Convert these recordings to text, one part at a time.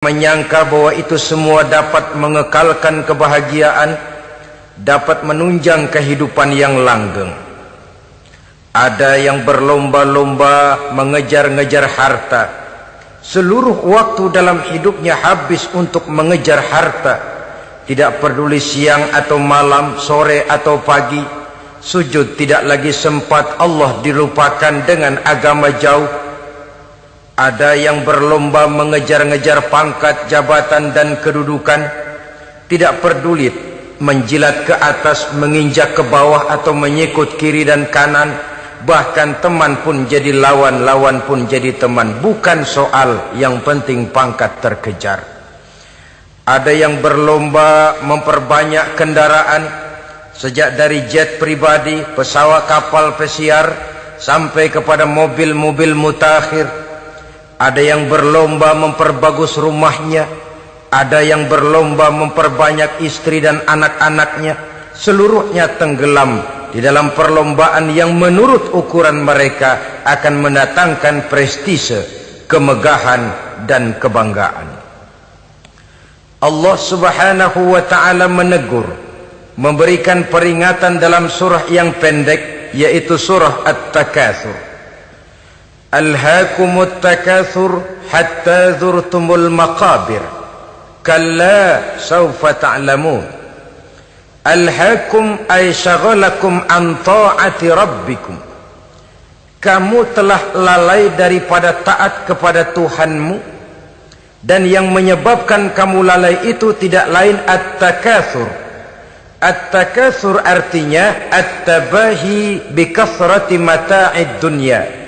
menyangka bahwa itu semua dapat mengekalkan kebahagiaan, dapat menunjang kehidupan yang langgeng. Ada yang berlomba-lomba mengejar-ngejar harta. Seluruh waktu dalam hidupnya habis untuk mengejar harta. Tidak peduli siang atau malam, sore atau pagi. Sujud tidak lagi sempat, Allah dilupakan dengan agama jauh. Ada yang berlomba mengejar-ngejar pangkat, jabatan dan kedudukan. Tidak peduli menjilat ke atas, menginjak ke bawah atau menyikut kiri dan kanan. Bahkan teman pun jadi lawan, lawan pun jadi teman. Bukan soal, yang penting pangkat terkejar. Ada yang berlomba memperbanyak kendaraan, sejak dari jet pribadi, pesawat kapal pesiar, sampai kepada mobil-mobil mutakhir. Ada yang berlomba memperbagus rumahnya. Ada yang berlomba memperbanyak istri dan anak-anaknya. Seluruhnya tenggelam di dalam perlombaan yang menurut ukuran mereka akan mendatangkan prestise, kemegahan dan kebanggaan. Allah subhanahu wa ta'ala menegur, memberikan peringatan dalam surah yang pendek, yaitu surah At-Takatsur. Alhaakumut takatsur hatta zurtumul maqabir kalla sawfa ta'lamun. Alhaakum ay syagalakum an ta'ati rabbikum. Kamu telah lalai daripada taat kepada Tuhanmu, dan yang menyebabkan kamu lalai itu tidak lain at-takatsur. At-takatsur artinya at-tabahi bi kathrati mata'id dunya.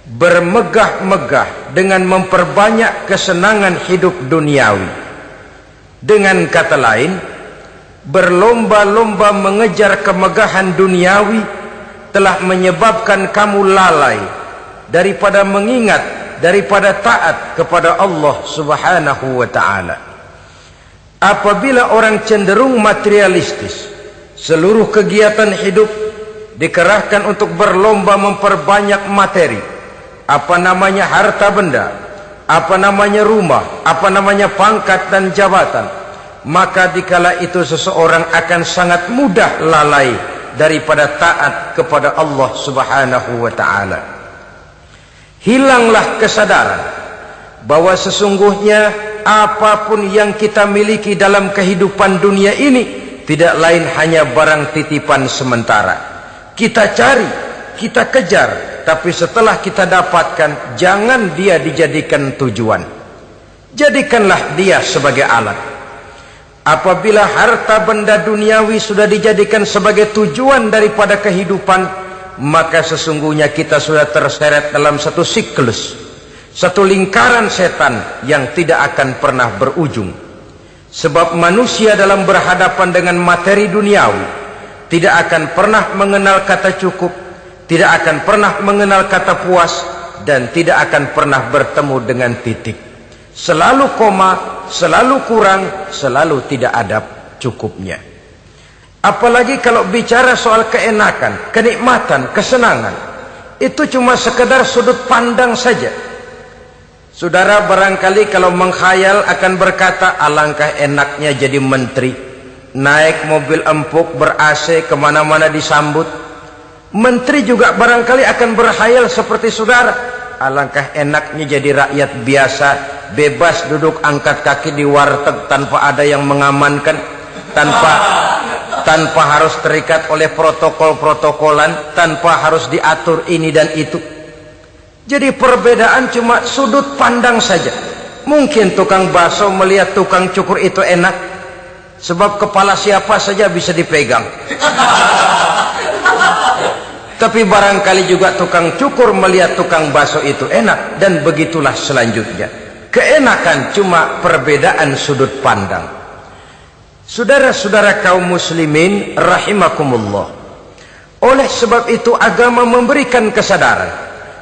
Bermegah-megah dengan memperbanyak kesenangan hidup duniawi. Dengan kata lain, berlomba-lomba mengejar kemegahan duniawi telah menyebabkan kamu lalai daripada mengingat, daripada taat kepada Allah subhanahu wa ta'ala. Apabila orang cenderung materialistis, seluruh kegiatan hidup dikerahkan untuk berlomba memperbanyak materi. Apa namanya harta benda, apa namanya rumah, apa namanya pangkat dan jabatan, maka dikala itu seseorang akan sangat mudah lalai daripada taat kepada Allah subhanahu wa ta'ala. Hilanglah kesadaran bahwa sesungguhnya apapun yang kita miliki dalam kehidupan dunia ini tidak lain hanya barang titipan sementara. Kita cari, kita kejar, tapi setelah kita dapatkan, jangan dia dijadikan tujuan. Jadikanlah dia sebagai alat. Apabila harta benda duniawi sudah dijadikan sebagai tujuan daripada kehidupan, maka sesungguhnya kita sudah terseret dalam satu siklus, satu lingkaran setan yang tidak akan pernah berujung. Sebab manusia dalam berhadapan dengan materi duniawi tidak akan pernah mengenal kata cukup, tidak akan pernah mengenal kata puas, dan tidak akan pernah bertemu dengan titik. Selalu koma, selalu kurang, selalu tidak ada cukupnya. Apalagi kalau bicara soal keenakan, kenikmatan, kesenangan, itu cuma sekedar sudut pandang saja. Saudara barangkali kalau menghayal akan berkata, alangkah enaknya jadi menteri, naik mobil empuk ber-AC, kemana-mana disambut. Menteri juga barangkali akan berhayal seperti saudara, alangkah enaknya jadi rakyat biasa, bebas duduk angkat kaki di warteg tanpa ada yang mengamankan, tanpa harus terikat oleh protokol-protokolan, tanpa harus diatur ini dan itu. Jadi perbedaan cuma sudut pandang saja. Mungkin tukang bakso melihat tukang cukur itu enak, sebab kepala siapa saja bisa dipegang. Tapi barangkali juga tukang cukur melihat tukang bakso itu enak, dan begitulah selanjutnya. Keenakan cuma perbedaan sudut pandang. Saudara-saudara kaum muslimin rahimakumullah. Oleh sebab itu agama memberikan kesadaran,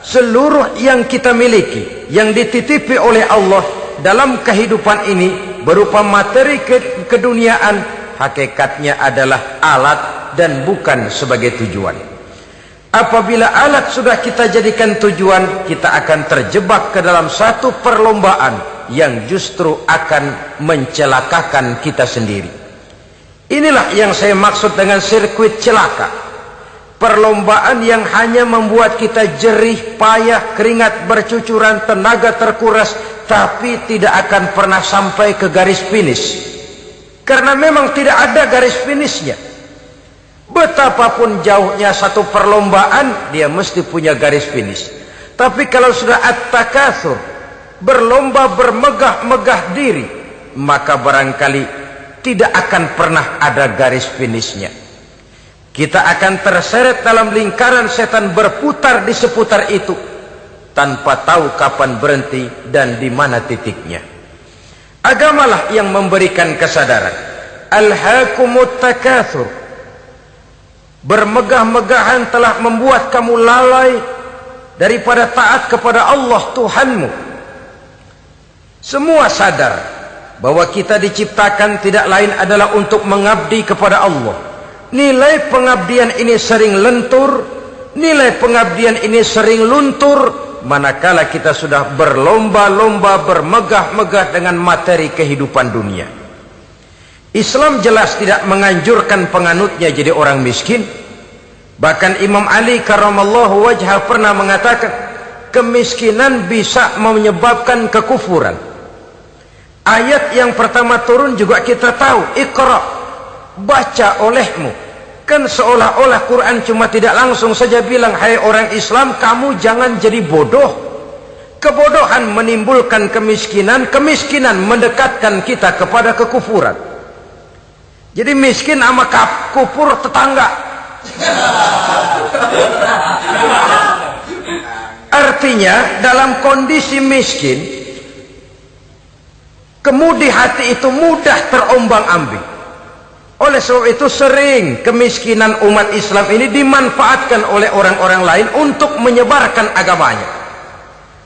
seluruh yang kita miliki, yang dititipi oleh Allah dalam kehidupan ini berupa materi keduniaan, hakikatnya adalah alat dan bukan sebagai tujuan. Apabila alat sudah kita jadikan tujuan, kita akan terjebak ke dalam satu perlombaan yang justru akan mencelakakan kita sendiri. Inilah yang saya maksud dengan sirkuit celaka. Perlombaan yang hanya membuat kita jerih, payah, keringat bercucuran, tenaga terkuras, tapi tidak akan pernah sampai ke garis finish. Karena memang tidak ada garis finishnya. Betapapun jauhnya satu perlombaan, dia mesti punya garis finish. Tapi kalau sudah at-takatsur, berlomba bermegah-megah diri, maka barangkali tidak akan pernah ada garis finishnya. Kita akan terseret dalam lingkaran setan, berputar di seputar itu tanpa tahu kapan berhenti dan di mana titiknya. Agamalah yang memberikan kesadaran. Alhaakumut takatsur. Bermegah-megahan telah membuat kamu lalai daripada taat kepada Allah Tuhanmu. Semua sadar bahwa kita diciptakan tidak lain adalah untuk mengabdi kepada Allah. Nilai pengabdian ini sering lentur, nilai pengabdian ini sering luntur, manakala kita sudah berlomba-lomba, bermegah-megah dengan materi kehidupan dunia. Islam jelas tidak menganjurkan penganutnya jadi orang miskin. Bahkan Imam Ali karramallahu wajhah pernah mengatakan, kemiskinan bisa menyebabkan kekufuran. Ayat yang pertama turun juga kita tahu, Iqra, baca olehmu. Kan seolah-olah Quran cuma tidak langsung saja bilang, hai orang Islam, kamu jangan jadi bodoh. Kebodohan menimbulkan kemiskinan, kemiskinan mendekatkan kita kepada kekufuran. Jadi miskin sama kufur tetangga. Artinya dalam kondisi miskin, kemudi hati itu mudah terombang-ambing. Oleh sebab itu sering kemiskinan umat Islam ini dimanfaatkan oleh orang-orang lain untuk menyebarkan agamanya.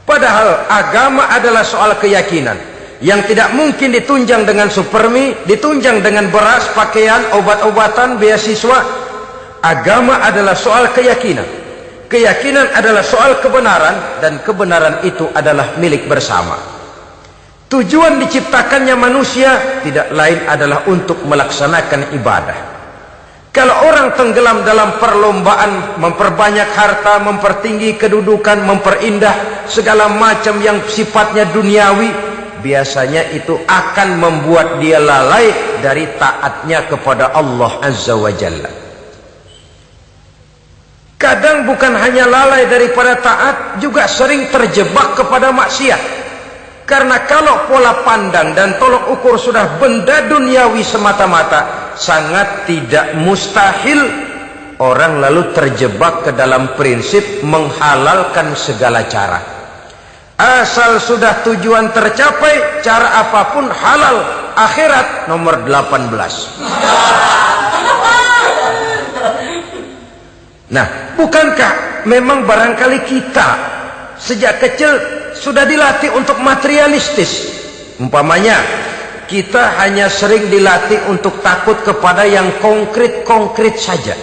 Padahal agama adalah soal keyakinan yang tidak mungkin ditunjang dengan supermi, ditunjang dengan beras, pakaian, obat-obatan, beasiswa. Agama adalah soal keyakinan. Keyakinan adalah soal kebenaran, dan kebenaran itu adalah milik bersama. Tujuan diciptakannya manusia tidak lain adalah untuk melaksanakan ibadah. Kalau orang tenggelam dalam perlombaan memperbanyak harta, mempertinggi kedudukan, memperindah segala macam yang sifatnya duniawi, biasanya itu akan membuat dia lalai dari taatnya kepada Allah Azza wa Jalla. Kadang bukan hanya lalai daripada taat, juga sering terjebak kepada maksiat. Karena kalau pola pandang dan tolok ukur sudah benda duniawi semata-mata, sangat tidak mustahil orang lalu terjebak ke dalam prinsip menghalalkan segala cara. Asal sudah tujuan tercapai, cara apapun halal. Akhirat nomor 18. Nah, bukankah memang barangkali kita sejak kecil sudah dilatih untuk materialistis? Umpamanya kita hanya sering dilatih untuk takut kepada yang konkret-konkret saja,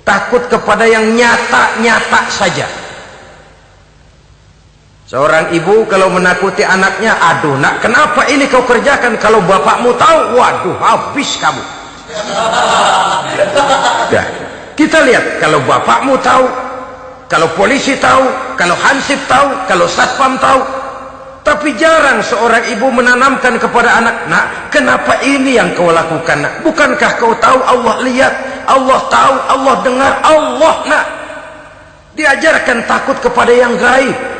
takut kepada yang nyata-nyata saja. Seorang ibu kalau menakuti anaknya, aduh nak, kenapa ini kau kerjakan? Kalau bapakmu tahu, waduh, habis kamu. Nah, kita lihat, kalau bapakmu tahu, kalau polisi tahu, kalau hansip tahu, kalau satpam tahu. Tapi jarang seorang ibu menanamkan kepada anak, nak, kenapa ini yang kau lakukan, nak? Bukankah kau tahu Allah lihat, Allah tahu, Allah dengar, Allah, nak? Diajarkan takut kepada yang gaib.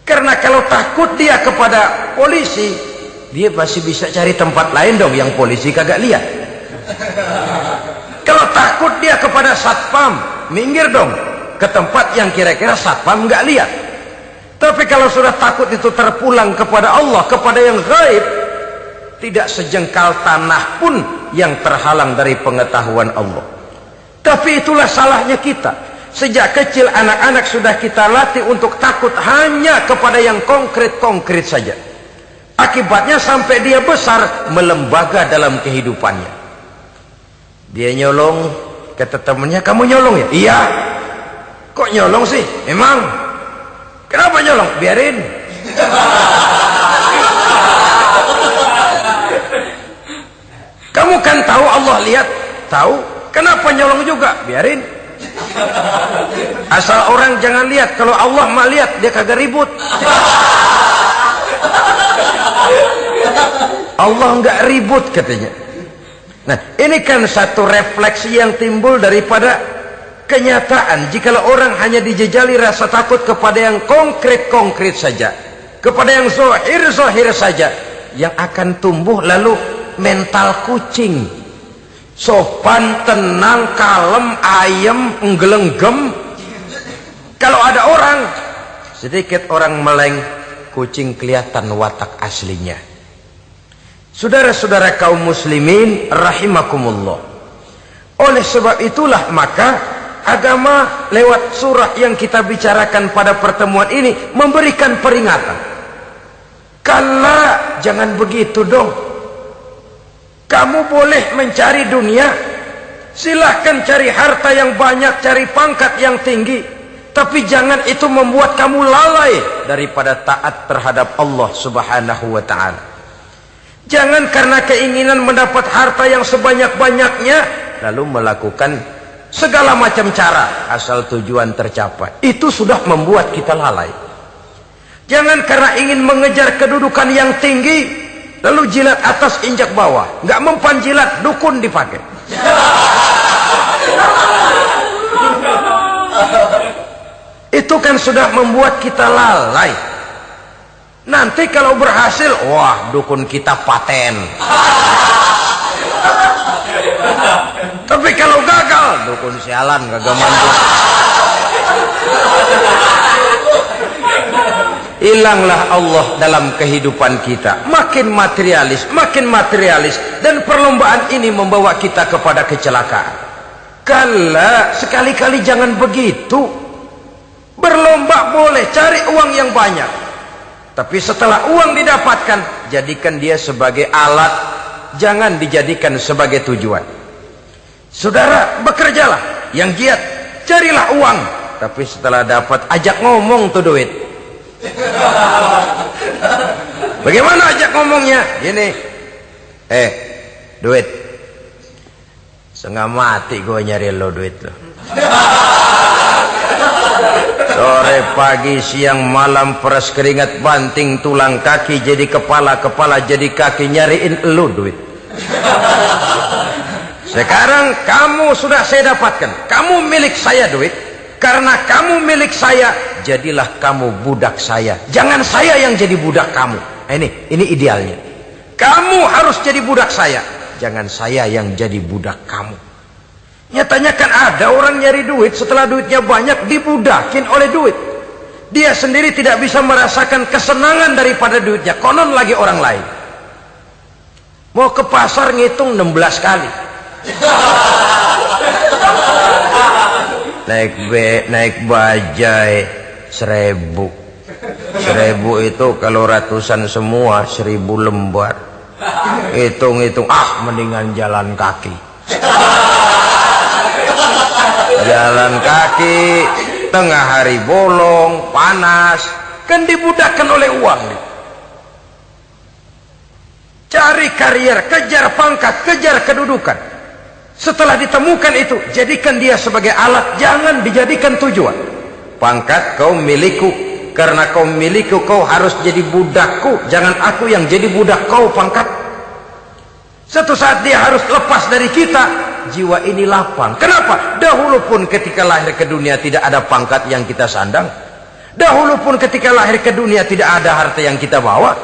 Karena kalau takut dia kepada polisi, dia pasti bisa cari tempat lain dong yang polisi kagak lihat. Kalau takut dia kepada satpam, minggir dong ke tempat yang kira-kira satpam nggak lihat. Tapi kalau sudah takut itu terpulang kepada Allah, kepada yang gaib, tidak sejengkal tanah pun yang terhalang dari pengetahuan Allah. Tapi itulah salahnya kita. Sejak kecil anak-anak sudah kita latih untuk takut hanya kepada yang konkret-konkret saja. Akibatnya sampai dia besar melembaga dalam kehidupannya. Dia nyolong, kata temannya, kamu nyolong ya? Iya. Kok nyolong sih? Emang? Kenapa nyolong? Biarin. Tahu? Kenapa nyolong juga? Biarin. Asal orang jangan lihat. Kalau Allah mah lihat, dia kagak ribut. Allah nggak ribut katanya. Nah, ini kan satu refleksi yang timbul daripada kenyataan. Jikalau orang hanya dijejali rasa takut kepada yang konkret-konkret saja, kepada yang zohir-zohir saja, yang akan tumbuh lalu mental kucing. Sopan, tenang, kalem, ayem, nggelenggem. Kalau ada orang, sedikit orang meleng, kucing kelihatan watak aslinya. Saudara-saudara kaum muslimin rahimakumullah. Oleh sebab itulah maka agama lewat surah yang kita bicarakan pada pertemuan ini memberikan peringatan. Kala, jangan begitu dong. Kamu boleh mencari dunia, silahkan cari harta yang banyak, cari pangkat yang tinggi, tapi jangan itu membuat kamu lalai daripada taat terhadap Allah subhanahu wa ta'ala. Jangan karena keinginan mendapat harta yang sebanyak-banyaknya lalu melakukan segala macam cara asal tujuan tercapai. Itu sudah membuat kita lalai. Jangan karena ingin mengejar kedudukan yang tinggi lalu jilat atas injak bawah. Nggak mempan jilat, dukun dipakai. Itu kan sudah membuat kita lalai. Nanti kalau berhasil, wah dukun kita paten. Tapi kalau gagal, dukun sialan, kagak mantu. Hilanglah Allah dalam kehidupan kita. Makin materialis, dan perlombaan ini membawa kita kepada kecelakaan. Kala, sekali-kali jangan begitu. Berlomba boleh, cari uang yang banyak, tapi setelah uang didapatkan, jadikan dia sebagai alat, jangan dijadikan sebagai tujuan. Saudara, bekerjalah yang giat, carilah uang, tapi setelah dapat ajak ngomong tuh duit. Bagaimana ajak ngomongnya? Gini, duit, setengah mati gue nyari lo duit lo. Sore, pagi, siang, malam, peras keringat, banting tulang kaki jadi kepala, kepala jadi kaki, nyariin lo duit. Sekarang kamu sudah saya dapatkan, kamu milik saya duit. Karena kamu milik saya, jadilah kamu budak saya. Jangan saya yang jadi budak kamu. Ini idealnya. Kamu harus jadi budak saya, jangan saya yang jadi budak kamu. Nyatanya kan ada orang nyari duit, setelah duitnya banyak dibudakin oleh duit. Dia sendiri tidak bisa merasakan kesenangan daripada duitnya, konon lagi orang lain. Mau ke pasar ngitung 16 kali. Naik bajai 1000. 1000 itu kalau ratusan semua 1000 lembar. Hitung-hitung, mendingan jalan kaki. Jalan kaki, tengah hari bolong, panas, kan dibudakkan oleh uang. Cari karier, kejar pangkat, kejar kedudukan. Setelah ditemukan itu, jadikan dia sebagai alat, jangan dijadikan tujuan. Pangkat kau milikku, karena kau milikku kau harus jadi budakku, jangan aku yang jadi budak kau pangkat. Satu saat dia harus lepas dari kita, jiwa ini lapang. Kenapa? Dahulu pun ketika lahir ke dunia tidak ada pangkat yang kita sandang. Dahulu pun ketika lahir ke dunia tidak ada harta yang kita bawa.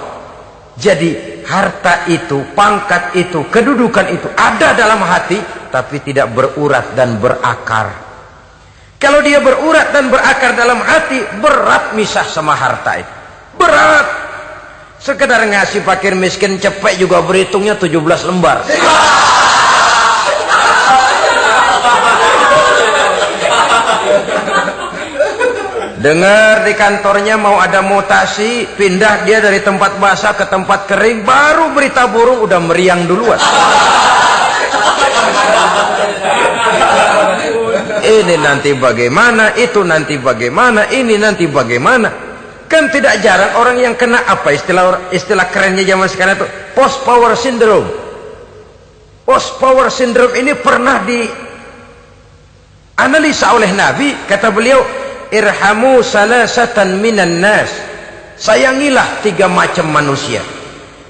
Jadi harta itu, pangkat itu, kedudukan itu ada dalam hati, tapi tidak berurat dan berakar. Kalau dia berurat dan berakar dalam hati, berat misah sama harta itu. Berat. Sekedar ngasih fakir miskin cepet juga berhitungnya 17 lembar. Dengar di kantornya mau ada mutasi, pindah dia dari tempat basah ke tempat kering, baru berita burung udah meriang duluan. Ini nanti bagaimana, itu nanti bagaimana, ini nanti bagaimana. Kan tidak jarang orang yang kena apa istilah kerennya zaman sekarang itu, post power syndrome. Post power syndrome ini pernah dianalisa oleh Nabi. Kata beliau, irhamu salasatan minan nas, sayangilah 3 macam manusia.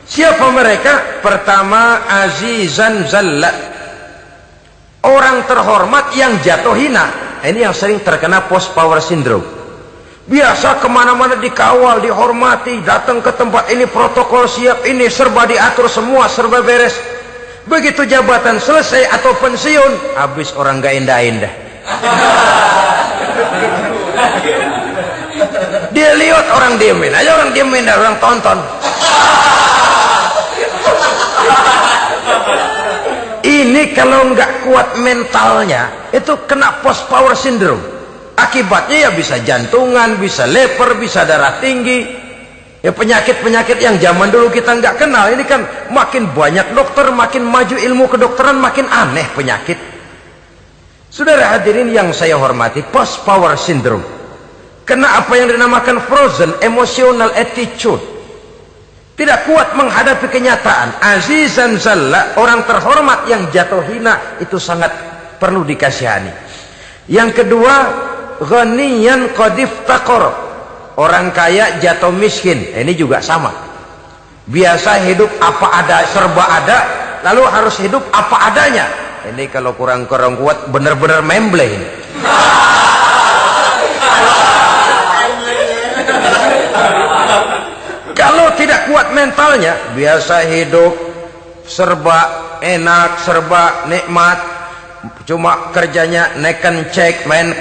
Siapa mereka? Pertama, azizan zalla, orang terhormat yang jatuh hina. Ini yang sering terkena post power syndrome. Biasa kemana-mana dikawal, dihormati, datang ke tempat ini protokol siap, ini serba diatur, semua serba beres. Begitu jabatan selesai atau pensiun, habis orang gak indah-indah. Dia lihat orang diemin aja, orang diemin dan orang tonton. Ini kalau nggak kuat mentalnya, itu kena post power syndrome. Akibatnya ya bisa jantungan, bisa leper, bisa darah tinggi. Ya penyakit-penyakit yang zaman dulu kita nggak kenal. Ini kan makin banyak dokter, makin maju ilmu kedokteran, makin aneh penyakit. Saudara hadirin yang saya hormati, post power syndrome kena apa yang dinamakan frozen emotional attitude. Tidak kuat menghadapi kenyataan. Azizan zalla, orang terhormat yang jatuh hina, itu sangat perlu dikasihani. Yang kedua, ghaniyan qad iftaqara, orang kaya jatuh miskin. Ini juga sama. Biasa hidup apa ada, serba ada, lalu harus hidup apa adanya. Ini kalau kurang-kurang kuat benar-benar memble ini. Kalau tidak kuat mentalnya, biasa hidup serba enak, serba nikmat, cuma kerjanya neken cek, main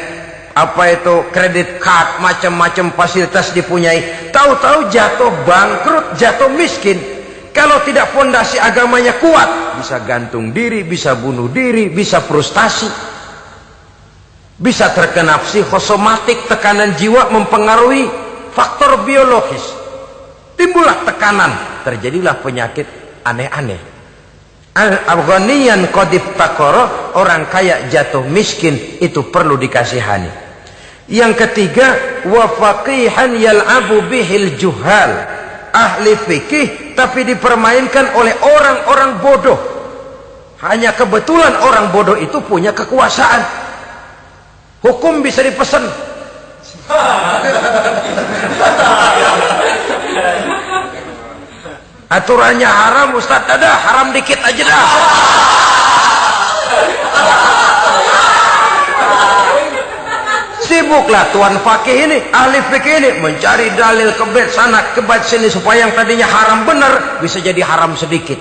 apa itu kredit card, macam-macam fasilitas dipunyai, tahu-tahu jatuh bangkrut, jatuh miskin. Kalau tidak fondasi agamanya kuat, bisa gantung diri, bisa bunuh diri, bisa frustasi, bisa terkena psikosomatik, tekanan jiwa mempengaruhi faktor biologis, timbullah tekanan, terjadilah penyakit aneh-aneh. Al-ghaniyan qad iftaqara, orang kaya jatuh miskin, itu perlu dikasihani. Yang ketiga, wa faqihan yal'abu bihil juhal, ahli fikih tapi dipermainkan oleh orang-orang bodoh. Hanya kebetulan orang bodoh itu punya kekuasaan. Hukum bisa dipesan. Aturannya haram, Ustaz, dah haram dikit aja dah. Sibuklah tuan fakih ini, ahli fikih ini mencari dalil kebet sana kebet sini supaya yang tadinya haram benar bisa jadi haram sedikit.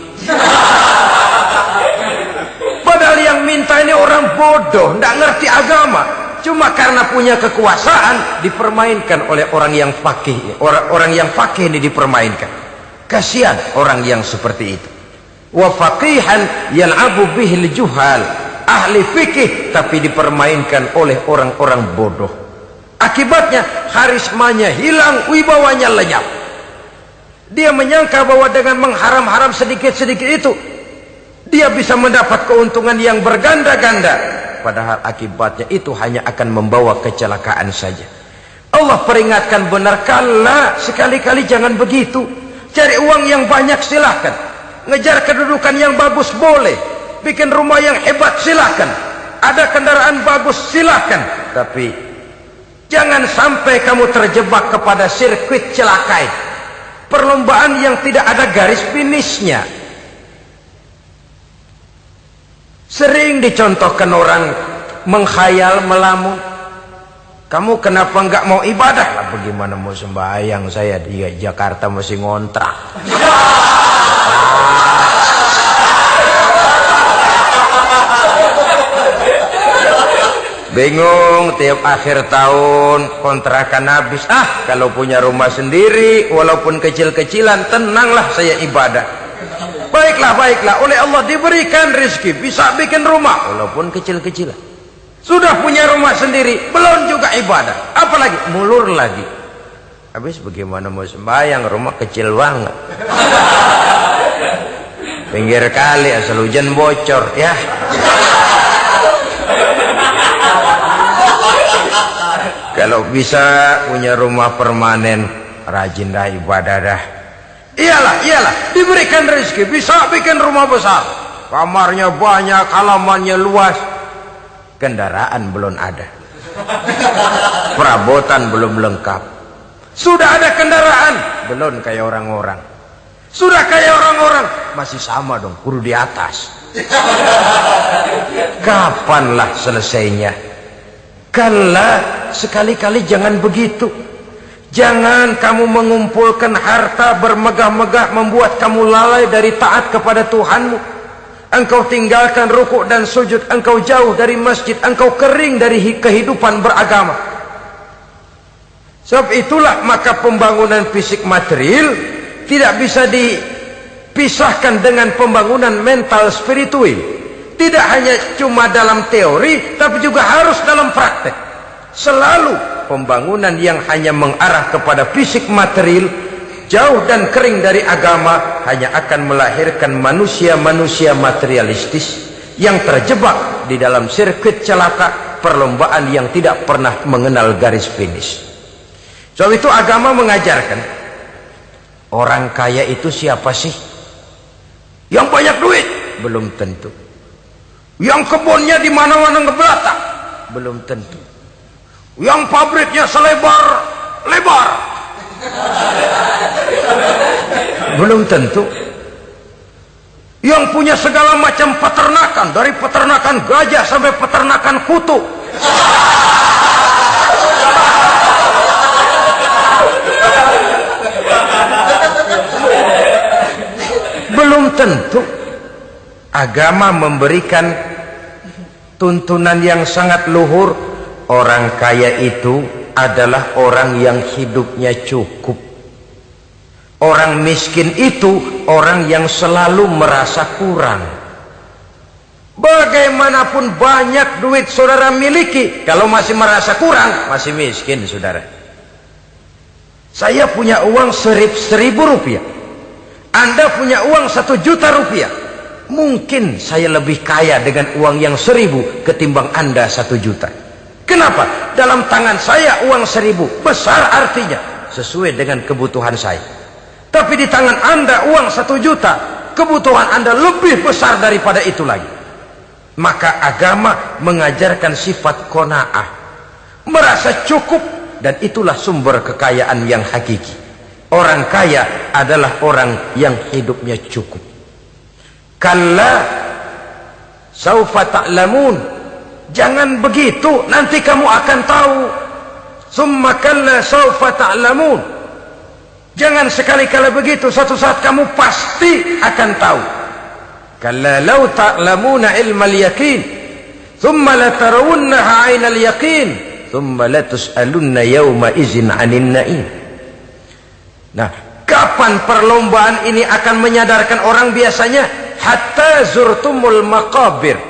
Padahal yang minta ini orang bodoh, tidak ngerti agama, cuma karena punya kekuasaan dipermainkan oleh orang yang fakih. Orang yang fakih ini dipermainkan. Kasihan orang yang seperti itu. Wa faqihan yal'abu bihil juhal, ahli fikih tapi dipermainkan oleh orang-orang bodoh. Akibatnya karismanya hilang, wibawanya lenyap. Dia menyangka bahwa dengan mengharam-haram sedikit-sedikit itu dia bisa mendapat keuntungan yang berganda-ganda, padahal akibatnya itu hanya akan membawa kecelakaan saja. Allah peringatkan benar, kala, sekali-kali jangan begitu. Cari uang yang banyak silahkan, ngejar kedudukan yang bagus boleh, bikin rumah yang hebat silahkan, ada kendaraan bagus silahkan, tapi jangan sampai kamu terjebak kepada sirkuit celakai, perlombaan yang tidak ada garis finishnya. Sering dicontohkan orang menghayal, melamun. Kamu kenapa nggak mau ibadah? Lah bagaimana mau sembahyang, saya di Jakarta masih ngontrak. Bingung, tiap akhir tahun kontrakan habis. Kalau punya rumah sendiri walaupun kecil-kecilan, tenanglah saya ibadah. Baiklah, oleh Allah diberikan rezeki, bisa bikin rumah walaupun kecil-kecilan. Sudah punya rumah sendiri, belum juga ibadah, apalagi mulur lagi. Habis bagaimana mau sembahyang, rumah kecil banget, pinggir kali, asal hujan bocor ya. Kalau bisa punya rumah permanen, rajin dah ibadah dah. Iyalah, diberikan rezeki, bisa bikin rumah besar. kamarnya banyak, halamannya luas, kendaraan belum ada, perabotan belum lengkap. Sudah ada kendaraan, belum kayak orang-orang. Sudah kayak orang-orang, masih sama dong, kudu di atas. Kapanlah selesainya? Kala, sekali-kali jangan begitu. Jangan kamu mengumpulkan harta bermegah-megah membuat kamu lalai dari taat kepada Tuhanmu. Engkau tinggalkan rukuk dan sujud, engkau jauh dari masjid, engkau kering dari kehidupan beragama. Sebab itulah maka pembangunan fisik material tidak bisa dipisahkan dengan pembangunan mental spiritual. Tidak hanya cuma dalam teori, tapi juga harus dalam praktek. Selalu pembangunan yang hanya mengarah kepada fisik material, jauh dan kering dari agama, hanya akan melahirkan manusia-manusia materialistis yang terjebak di dalam sirkuit celaka perlombaan yang tidak pernah mengenal garis finish. Sebab itu agama mengajarkan, orang kaya itu siapa sih? Yang banyak duit? Belum tentu. Yang kebunnya di mana-mana ngebelatak? Belum tentu. Yang pabriknya selebar-lebar? Belum tentu. Yang punya segala macam peternakan, dari peternakan gajah sampai peternakan kutu? Belum tentu. Agama memberikan tuntunan yang sangat luhur. Orang kaya itu adalah orang yang hidupnya cukup. Orang miskin itu orang yang selalu merasa kurang. Bagaimanapun banyak duit saudara miliki, kalau masih merasa kurang, masih miskin saudara. Saya punya uang 1.000 rupiah, Anda punya uang 1 juta rupiah. Mungkin saya lebih kaya dengan uang yang 1.000 ketimbang Anda 1 juta. Kenapa? Dalam tangan saya uang 1.000 besar, artinya sesuai dengan kebutuhan saya. Tapi di tangan Anda uang 1 juta, kebutuhan Anda lebih besar daripada itu lagi. Maka agama mengajarkan sifat qanaah, merasa cukup, dan itulah sumber kekayaan yang hakiki. Orang kaya adalah orang yang hidupnya cukup. Kalla saufa ta'lamun, jangan begitu, nanti kamu akan tahu. Summa kalla saufa ta'lamun, jangan sekali-kali begitu, suatu saat kamu pasti akan tahu. Kalla law ta'lamuna ilmal yaqin thumma latarawunnaha 'ainal yaqin thumma latus'alunna yawma idzin 'anin na'im. Nah, kapan perlombaan ini akan menyadarkan orang biasanya? Hatta zurtumul maqabir,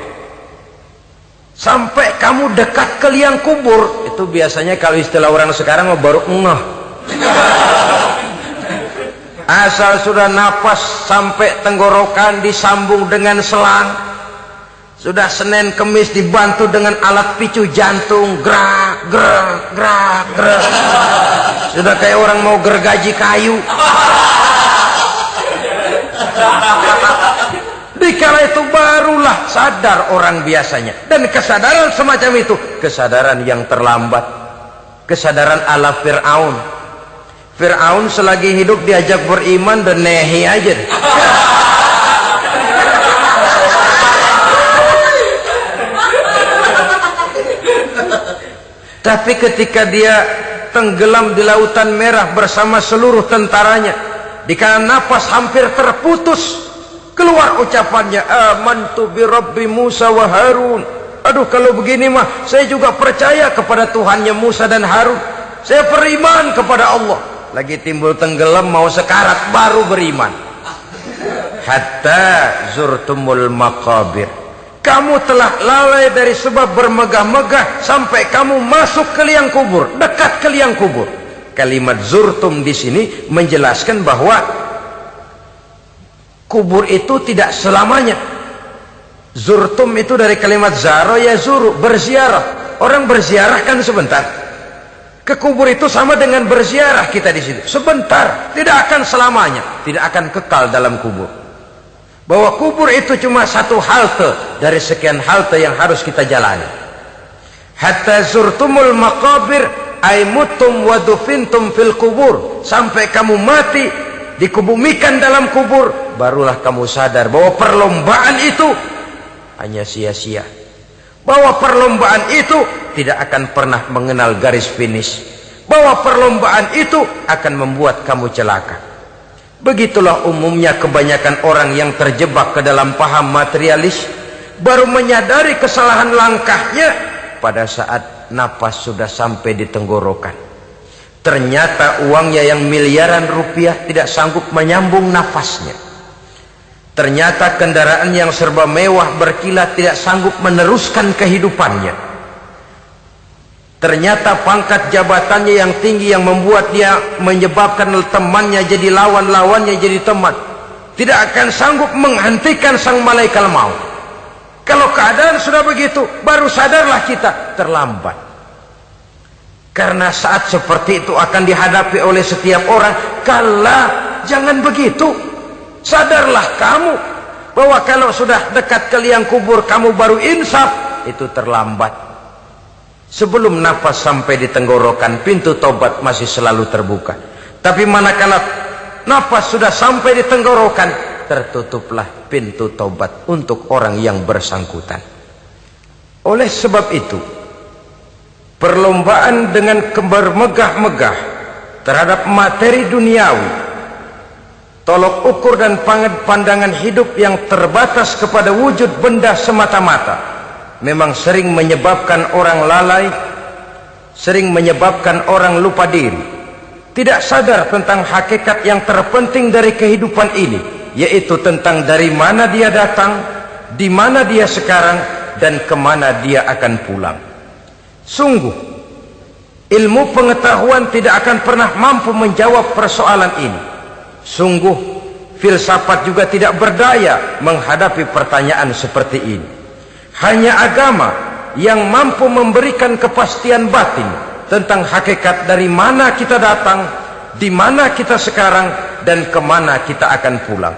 sampai kamu dekat ke liang kubur. Itu biasanya kalau istilah orang sekarang baru ngeh. Asal sudah napas sampai tenggorokan disambung dengan selang, sudah Senin Kemis dibantu dengan alat picu jantung, gerak gerak gerak gerak, sudah kayak orang mau gergaji kayu. Dikala itu barulah sadar orang biasanya. Dan kesadaran semacam itu, kesadaran yang terlambat, kesadaran ala Fir'aun. Fir'aun selagi hidup diajak beriman dan nehi aja. Tapi ketika dia tenggelam di lautan merah bersama seluruh tentaranya, dikala napas hampir terputus, keluar ucapannya, amantu bi Rabbi Musa wa Harun. Aduh, kalau begini mah saya juga percaya kepada Tuhannya Musa dan Harun. Saya beriman kepada Allah. Lagi timbul tenggelam mau sekarat baru beriman. Hatta zurtumul maqabir, kamu telah lalai dari sebab bermegah-megah sampai kamu masuk ke liang kubur, dekat ke liang kubur. Kalimat zurtum di sini menjelaskan bahwa kubur itu tidak selamanya. Zurtum itu dari kalimat zaro ya zuru, berziarah. Orang berziarah kan sebentar. Ke kubur itu sama dengan berziarah kita di situ. Sebentar, tidak akan selamanya, tidak akan kekal dalam kubur. bahwa kubur itu cuma satu halte dari sekian halte yang harus kita jalani. Hatta zurtumul maqabir ay mutum wa dufintum fil kubur, sampai kamu mati dikubumikan dalam kubur, barulah kamu sadar bahwa perlombaan itu hanya sia-sia, bahwa perlombaan itu tidak akan pernah mengenal garis finish, bahwa perlombaan itu akan membuat kamu celaka. Begitulah umumnya kebanyakan orang yang terjebak ke dalam paham materialis, baru menyadari kesalahan langkahnya pada saat napas sudah sampai di tenggorokan. Ternyata uangnya yang miliaran rupiah tidak sanggup menyambung nafasnya. Ternyata kendaraan yang serba mewah berkilat tidak sanggup meneruskan kehidupannya. Ternyata pangkat jabatannya yang tinggi yang membuat dia menyebabkan temannya jadi lawan, lawannya jadi teman, tidak akan sanggup menghentikan sang malaikat maut. Kalau keadaan sudah begitu, baru sadarlah kita terlambat. Karena saat seperti itu akan dihadapi oleh setiap orang. Kala, jangan begitu. Sadarlah kamu bahwa kalau sudah dekat ke liang kubur kamu baru insaf, itu terlambat. Sebelum nafas sampai di tenggorokan, pintu tobat masih selalu terbuka. Tapi manakala nafas sudah sampai di tenggorokan, tertutuplah pintu tobat untuk orang yang bersangkutan. Oleh sebab itu, perlombaan dengan bermegah-megah terhadap materi duniawi, tolok ukur dan pandangan hidup yang terbatas kepada wujud benda semata-mata, memang sering menyebabkan orang lalai, sering menyebabkan orang lupa diri, tidak sadar tentang hakikat yang terpenting dari kehidupan ini, yaitu tentang dari mana dia datang, di mana dia sekarang, dan kemana dia akan pulang. Sungguh, ilmu pengetahuan tidak akan pernah mampu menjawab persoalan ini. Sungguh, filsafat juga tidak berdaya menghadapi pertanyaan seperti ini. Hanya agama yang mampu memberikan kepastian batin tentang hakikat dari mana kita datang, di mana kita sekarang, dan kemana kita akan pulang.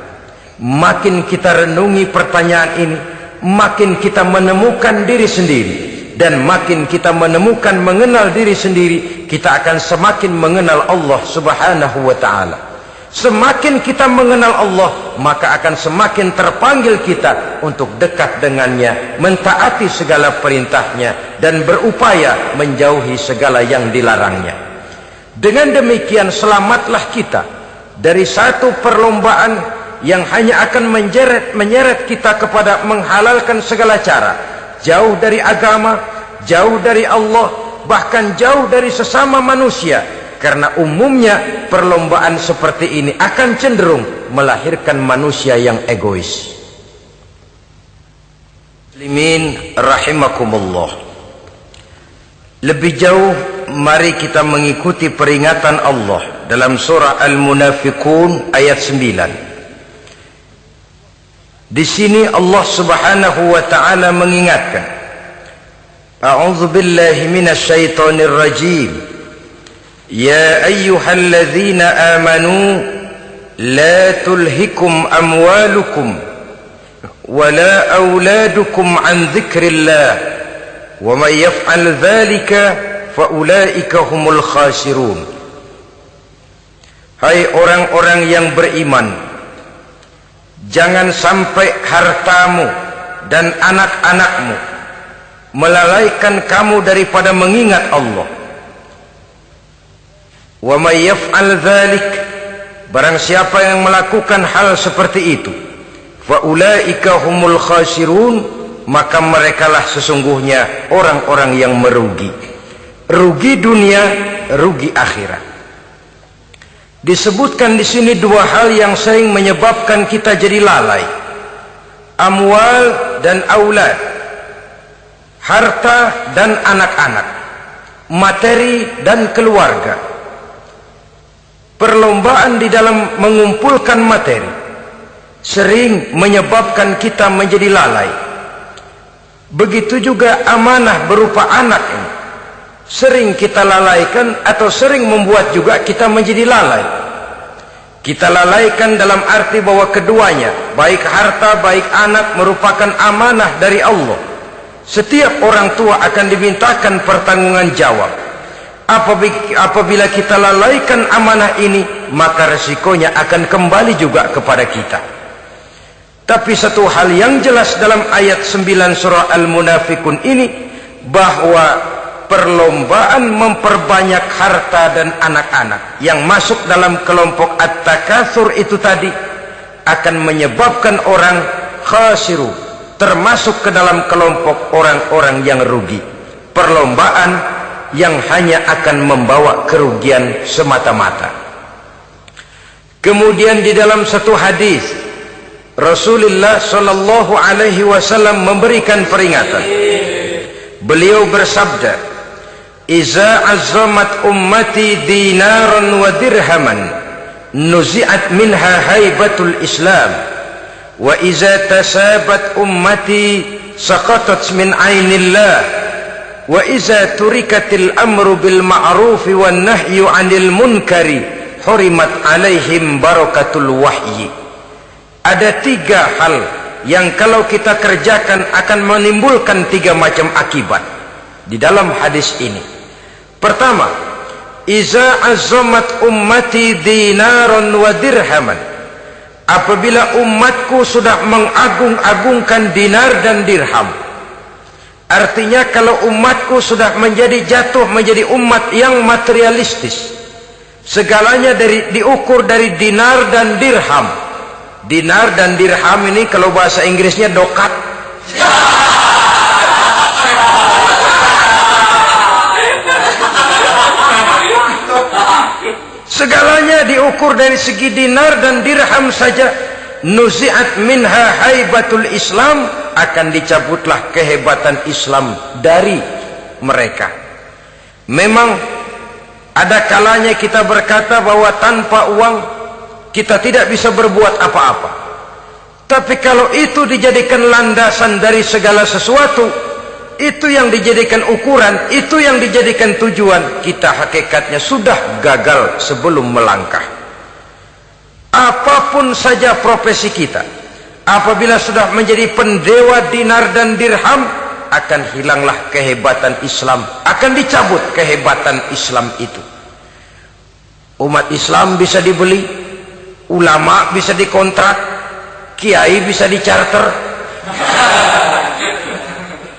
Makin kita renungi pertanyaan ini, makin kita menemukan diri sendiri. Dan makin kita menemukan mengenal diri sendiri, kita akan semakin mengenal Allah subhanahu wa ta'ala. Semakin kita mengenal Allah, maka akan semakin terpanggil kita untuk dekat dengannya, mentaati segala perintahnya, dan berupaya menjauhi segala yang dilarangnya. Dengan demikian selamatlah kita dari satu perlombaan yang hanya akan menyeret kita kepada menghalalkan segala cara, jauh dari agama, jauh dari Allah, bahkan jauh dari sesama manusia. Karena umumnya perlombaan seperti ini akan cenderung melahirkan manusia yang egois. Muslimin rahimakumullah. Lebih jauh, mari kita mengikuti peringatan Allah dalam surah Al-Munafiqun ayat 9. Di sini Allah Subhanahu wa taala mengingatkan, A'udzu billahi minasy syaithanir rajim. Ya ayyuhalladzina amanu la tulhikum amwalukum wala auladukum an dzikrillah wa may yaf'al dzalika fa ulaika humul khasirun. Hai orang-orang yang beriman, jangan sampai hartamu dan anak-anakmu melalaikan kamu daripada mengingat Allah. Wa may yaf'al dzalik, barang siapa yang melakukan hal seperti itu, fa ulaika humul khasirun, maka merekalah sesungguhnya orang-orang yang merugi. Rugi dunia, rugi akhirat. Disebutkan di sini dua hal yang sering menyebabkan kita jadi lalai. Amwal dan aulad. Harta dan anak-anak. Materi dan keluarga. Perlombaan di dalam mengumpulkan materi sering menyebabkan kita menjadi lalai. Begitu juga amanah berupa anak ini sering kita lalaikan atau sering membuat juga kita menjadi lalai. Kita lalaikan dalam arti bahwa keduanya, baik harta, baik anak, merupakan amanah dari Allah. Setiap orang tua akan dimintakan pertanggungan jawab. Apabila kita lalaikan amanah ini, maka resikonya akan kembali juga kepada kita. Tapi satu hal yang jelas dalam ayat 9 surah Al-Munafikun ini, bahwa perlombaan memperbanyak harta dan anak-anak yang masuk dalam kelompok at-takatsur itu tadi akan menyebabkan orang khasiru, termasuk ke dalam kelompok orang-orang yang rugi. Perlombaan yang hanya akan membawa kerugian semata-mata. Kemudian di dalam satu hadis Rasulullah sallallahu alaihi wasallam memberikan peringatan. Beliau bersabda, "Iza azzamat ummati dinaran wa dirhaman, nuzi'at minha haibatul Islam. Wa iza tasabat ummati saqatat min ainillah. Wa iza turikatil amru bil ma'rufi wan nahyu 'anil munkari, hurimat 'alaihim barakatul wahyi." Ada tiga hal yang kalau kita kerjakan akan menimbulkan tiga macam akibat di dalam hadis ini. Pertama, iza azzamat ummati dinaron wa dirhaman. Apabila umatku sudah mengagung-agungkan dinar dan dirham, artinya kalau umatku sudah jatuh menjadi umat yang materialistis, segalanya diukur dari dinar dan dirham. Dinar dan dirham ini kalau bahasa Inggrisnya dokat. Segalanya diukur dari segi dinar dan dirham saja. Nuzi'at minha haibatul Islam, akan dicabutlah kehebatan Islam dari mereka. Memang ada kalanya kita berkata bahwa tanpa uang kita tidak bisa berbuat apa-apa. Tapi kalau itu dijadikan landasan dari segala sesuatu, itu yang dijadikan ukuran, itu yang dijadikan tujuan, kita hakikatnya sudah gagal sebelum melangkah. Apapun saja profesi kita, apabila sudah menjadi pendewa dinar dan dirham, akan hilanglah kehebatan Islam, akan dicabut kehebatan Islam itu. Umat Islam bisa dibeli, ulama bisa dikontrak, kiai bisa dicarter.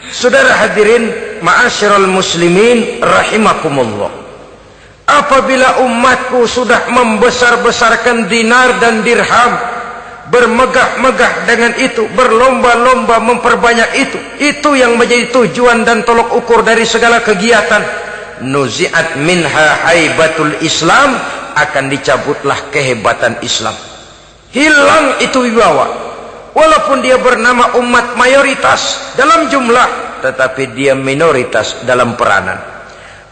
Saudara hadirin ma'asyiral muslimin rahimakumullah, apabila umatku sudah membesar-besarkan dinar dan dirham, bermegah-megah dengan itu, berlomba-lomba memperbanyak itu yang menjadi tujuan dan tolok ukur dari segala kegiatan, nuzi'at minha haibatul Islam, akan dicabutlah kehebatan Islam. Hilang itu wibawa. Walaupun dia bernama umat mayoritas dalam jumlah, tetapi dia minoritas dalam peranan.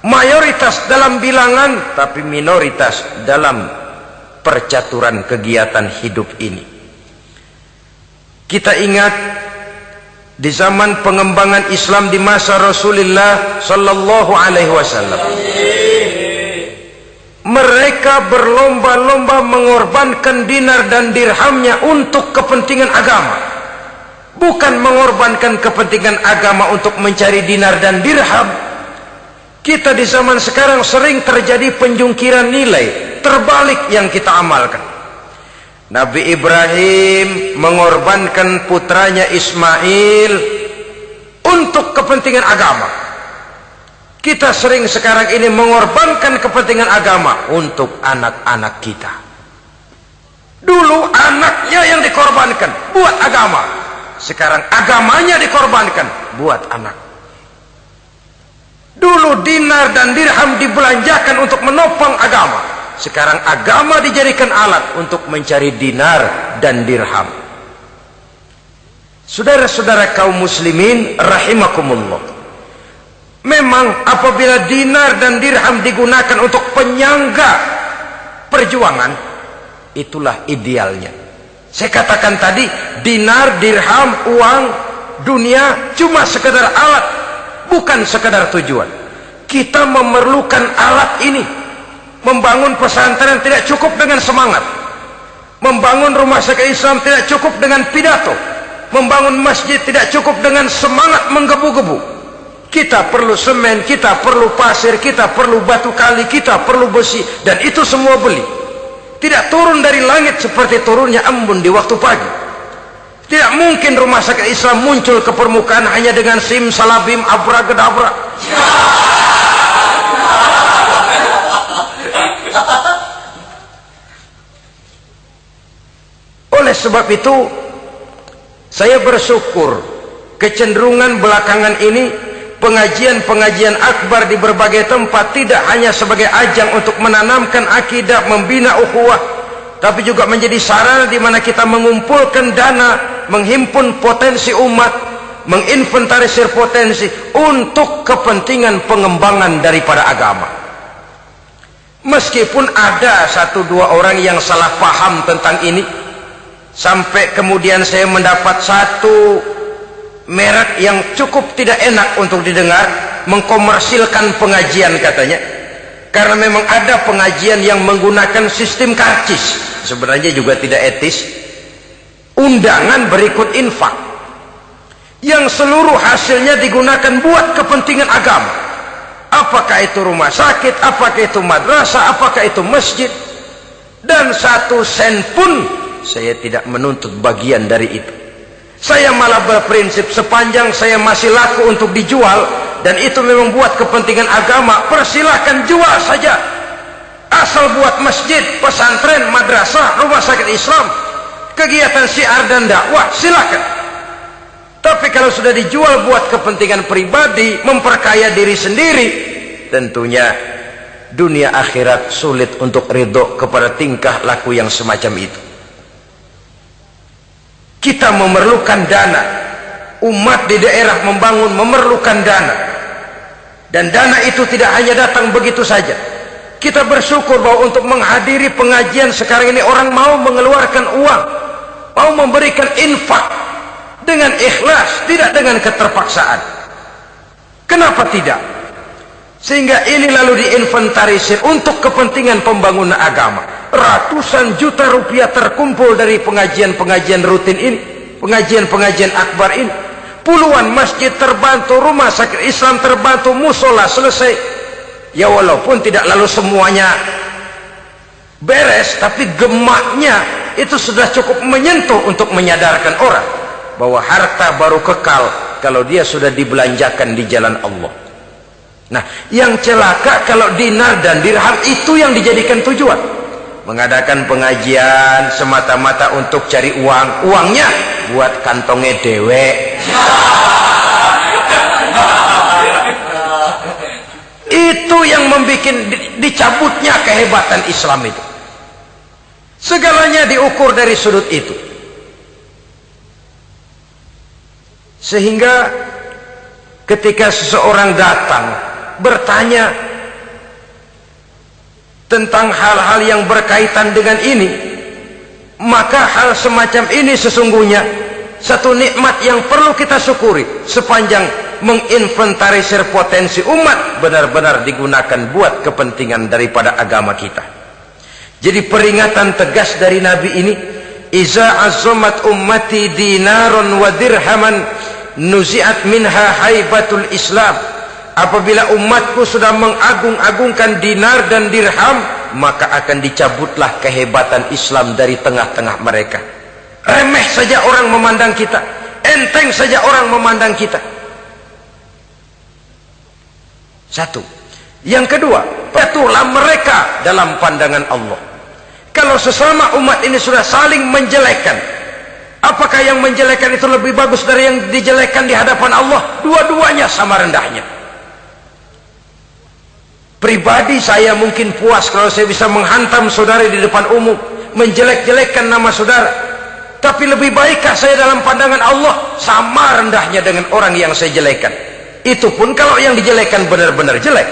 Mayoritas dalam bilangan, tapi minoritas dalam percaturan kegiatan hidup ini. Kita ingat di zaman pengembangan Islam di masa Rasulullah sallallahu alaihi wasallam, mereka berlomba-lomba mengorbankan dinar dan dirhamnya untuk kepentingan agama, bukan mengorbankan kepentingan agama untuk mencari dinar dan dirham. Kita di zaman sekarang sering terjadi penjungkiran nilai, terbalik yang kita amalkan. Nabi Ibrahim mengorbankan putranya Ismail untuk kepentingan agama. Kita sering sekarang ini mengorbankan kepentingan agama untuk anak-anak kita. Dulu anaknya yang dikorbankan buat agama, sekarang agamanya dikorbankan buat anak. Dulu dinar dan dirham dibelanjakan untuk menopang agama, sekarang agama dijadikan alat untuk mencari dinar dan dirham. Saudara-saudara kaum muslimin rahimakumullah, memang apabila dinar dan dirham digunakan untuk penyangga perjuangan, itulah idealnya. Saya katakan tadi, dinar, dirham, uang, dunia cuma sekedar alat, bukan sekedar tujuan. Kita memerlukan alat ini. Membangun pesantren tidak cukup dengan semangat, Membangun rumah sakit Islam tidak cukup dengan pidato. Membangun masjid tidak cukup dengan semangat menggebu-gebu. Kita perlu semen, kita perlu pasir, kita perlu batu kali, kita perlu besi, dan itu semua beli. Tidak turun dari langit seperti turunnya embun di waktu pagi. Tidak mungkin rumah sakit Islam muncul ke permukaan hanya dengan simsalabim abracadabra. Oleh sebab itu, saya bersyukur kecenderungan belakangan ini pengajian-pengajian akbar di berbagai tempat tidak hanya sebagai ajang untuk menanamkan akidah, membina ukhuwah, tapi juga menjadi sarana di mana kita mengumpulkan dana, menghimpun potensi umat, menginventarisir potensi untuk kepentingan pengembangan daripada agama. Meskipun ada satu dua orang yang salah paham tentang ini, sampai kemudian saya mendapat satu merek yang cukup tidak enak untuk didengar, mengkomersilkan pengajian katanya, karena memang ada pengajian yang menggunakan sistem karcis, sebenarnya juga tidak etis. Undangan berikut infak yang seluruh hasilnya digunakan buat kepentingan agama, apakah itu rumah sakit, apakah itu madrasah, apakah itu masjid, dan satu sen pun saya tidak menuntut bagian dari itu. Saya malah berprinsip sepanjang saya masih laku untuk dijual dan itu memang buat kepentingan agama, persilahkan jual saja, asal buat masjid, pesantren, madrasah, rumah sakit Islam, kegiatan syiar dan dakwah, silakan. Tapi kalau sudah dijual buat kepentingan pribadi, memperkaya diri sendiri, tentunya dunia akhirat sulit untuk ridho kepada tingkah laku yang semacam itu. Kita memerlukan dana, umat di daerah membangun memerlukan dana, dan dana itu tidak hanya datang begitu saja. Kita bersyukur bahwa untuk menghadiri pengajian sekarang ini orang mau mengeluarkan uang, mau memberikan infak dengan ikhlas, tidak dengan keterpaksaan. Kenapa tidak? Sehingga ini lalu diinventarisir untuk kepentingan pembangunan agama. Ratusan juta rupiah terkumpul dari pengajian-pengajian rutin ini, pengajian-pengajian akbar ini. Puluhan masjid terbantu, rumah sakit Islam terbantu, musola selesai. Ya walaupun tidak lalu semuanya beres, tapi gemaknya itu sudah cukup menyentuh untuk menyadarkan orang bahwa harta baru kekal kalau dia sudah dibelanjakan di jalan Allah. Nah, yang celaka kalau dinar dan dirham itu yang dijadikan tujuan. Mengadakan pengajian semata-mata untuk cari uang, uangnya buat kantongnya dewe. Itu yang membuat dicabutnya kehebatan Islam itu. Segalanya diukur dari sudut itu. Sehingga ketika seseorang datang bertanya tentang hal-hal yang berkaitan dengan ini, maka hal semacam ini sesungguhnya satu nikmat yang perlu kita syukuri sepanjang menginventarisir potensi umat benar-benar digunakan buat kepentingan daripada agama kita. Jadi peringatan tegas dari Nabi ini, iza azzamat ummati dinaron wa dirhaman nuzi'at minha haibatul Islam. Apabila umatku sudah mengagung-agungkan dinar dan dirham, maka akan dicabutlah kehebatan Islam dari tengah-tengah mereka. Remeh saja orang memandang kita, enteng saja orang memandang kita. Satu. Yang kedua, patuhlah mereka dalam pandangan Allah. Kalau sesama umat ini sudah saling menjelekkan, apakah yang menjelekkan itu lebih bagus dari yang dijelekkan di hadapan Allah? Dua-duanya sama rendahnya. Pribadi saya mungkin puas kalau saya bisa menghantam saudara di depan umum, menjelek-jelekkan nama saudara. Tapi lebih baikkah saya dalam pandangan Allah? Sama rendahnya dengan orang yang saya jelekkan. Itu pun kalau yang dijelekkan benar-benar jelek.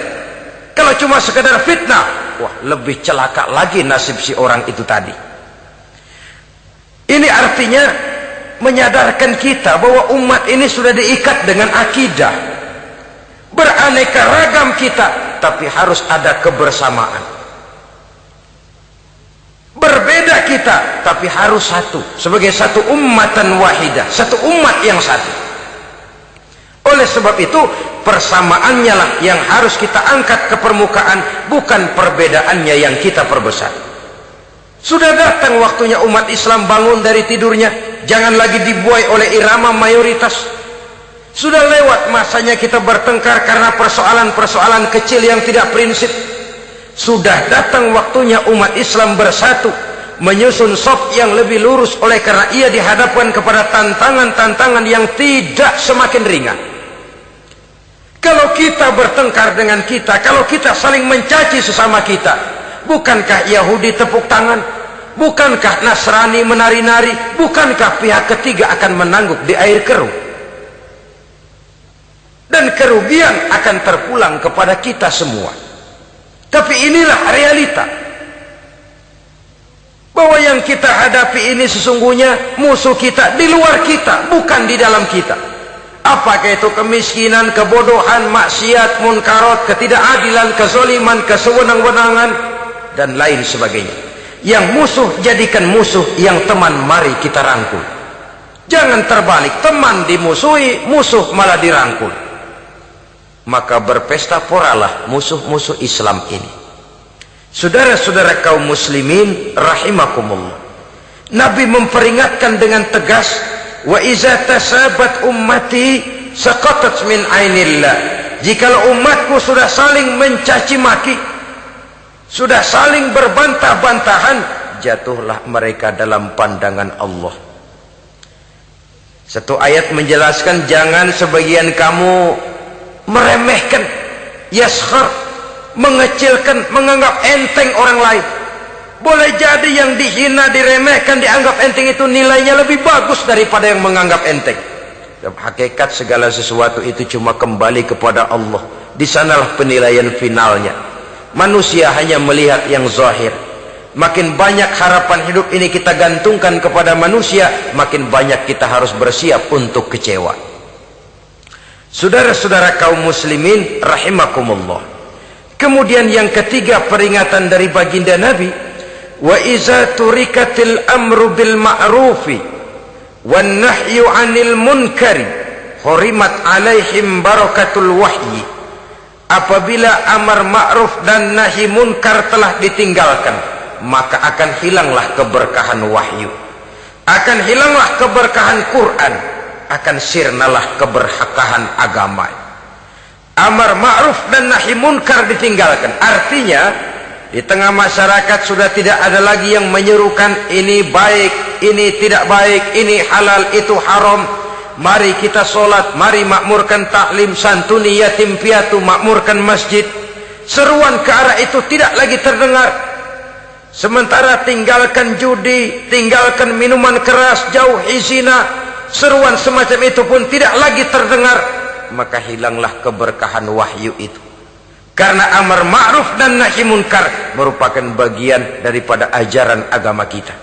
Kalau cuma sekedar fitnah, wah lebih celaka lagi nasib si orang itu tadi. Ini artinya menyadarkan kita bahwa umat ini sudah diikat dengan akidah. Beraneka ragam kita, tapi harus ada kebersamaan. Berbeda kita, tapi harus satu. Sebagai satu ummatan wahidah, satu umat yang satu. Oleh sebab itu, persamaannya lah yang harus kita angkat ke permukaan, bukan perbedaannya yang kita perbesar. Sudah datang waktunya umat Islam bangun dari tidurnya. Jangan lagi dibuai oleh irama mayoritas. Sudah lewat masanya kita bertengkar karena persoalan-persoalan kecil yang tidak prinsip. Sudah datang waktunya umat Islam bersatu, menyusun saf yang lebih lurus, oleh karena ia dihadapkan kepada tantangan-tantangan yang tidak semakin ringan. Kalau kita bertengkar dengan kita, kalau kita saling mencaci sesama kita, bukankah Yahudi tepuk tangan? Bukankah Nasrani menari-nari? Bukankah pihak ketiga akan menangguk di air keruh? Dan kerugian akan terpulang kepada kita semua. Tapi inilah realita, bahwa yang kita hadapi ini sesungguhnya musuh kita di luar kita, bukan di dalam kita. Apakah itu kemiskinan, kebodohan, maksiat, munkarat, ketidakadilan, kezaliman, kesewenang-wenangan, dan lain sebagainya. Yang musuh jadikan musuh, yang teman mari kita rangkul. Jangan terbalik, teman dimusuhi, musuh malah dirangkul. Maka berpesta poralah musuh-musuh Islam ini. Saudara-saudara kaum muslimin rahimakumullah, Nabi memperingatkan dengan tegas, wa iza tasabat ummati saqatat min ainillah. Jikalau umatku sudah saling mencaci maki, sudah saling berbantah-bantahan, jatuhlah mereka dalam pandangan Allah. Satu ayat menjelaskan, jangan sebagian kamu meremehkan, yaskhar, mengecilkan, menganggap enteng orang lain. Boleh jadi yang dihina, diremehkan, dianggap enteng itu nilainya lebih bagus daripada yang menganggap enteng. Dan hakikat segala sesuatu itu cuma kembali kepada Allah. Di sanalah penilaian finalnya. Manusia hanya melihat yang zahir. Makin banyak harapan hidup ini kita gantungkan kepada manusia, makin banyak kita harus bersiap untuk kecewa. Saudara-saudara kaum muslimin rahimakumullah. Kemudian yang ketiga peringatan dari baginda Nabi, wa iza turikatil amru bil ma'rufi wan nahyu 'anil munkari hurimat 'alaihim barakatul wahyi. Apabila amar ma'ruf dan nahi munkar telah ditinggalkan, maka akan hilanglah keberkahan wahyu, akan hilanglah keberkahan Quran, akan sirnalah keberkahan agama. Amar ma'ruf dan nahi munkar ditinggalkan, artinya di tengah masyarakat sudah tidak ada lagi yang menyerukan ini baik, ini tidak baik, ini halal, itu haram. Mari kita sholat, mari makmurkan taklim, santuni yatim piatu, makmurkan masjid. Seruan ke arah itu tidak lagi terdengar. Sementara tinggalkan judi, tinggalkan minuman keras, jauhi zina, seruan semacam itu pun tidak lagi terdengar. Maka hilanglah keberkahan wahyu itu. Karena amar ma'ruf dan nahi munkar merupakan bagian daripada ajaran agama kita.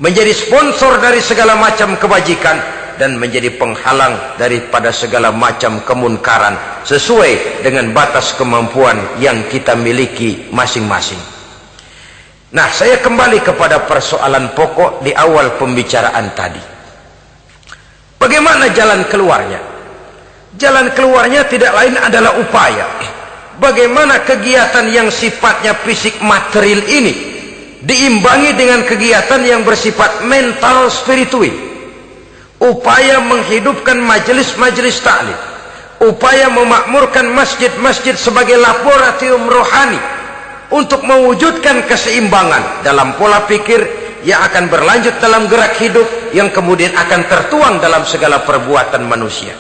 Menjadi sponsor dari segala macam kebajikan dan menjadi penghalang daripada segala macam kemunkaran sesuai dengan batas kemampuan yang kita miliki masing-masing. Nah, saya kembali kepada persoalan pokok di awal pembicaraan tadi. Bagaimana jalan keluarnya? Jalan keluarnya tidak lain adalah upaya. Bagaimana kegiatan yang sifatnya fisik material ini diimbangi dengan kegiatan yang bersifat mental spiritual. Upaya menghidupkan majelis-majelis ta'lim, upaya memakmurkan masjid-masjid sebagai laboratorium rohani untuk mewujudkan keseimbangan dalam pola pikir yang akan berlanjut dalam gerak hidup yang kemudian akan tertuang dalam segala perbuatan manusia.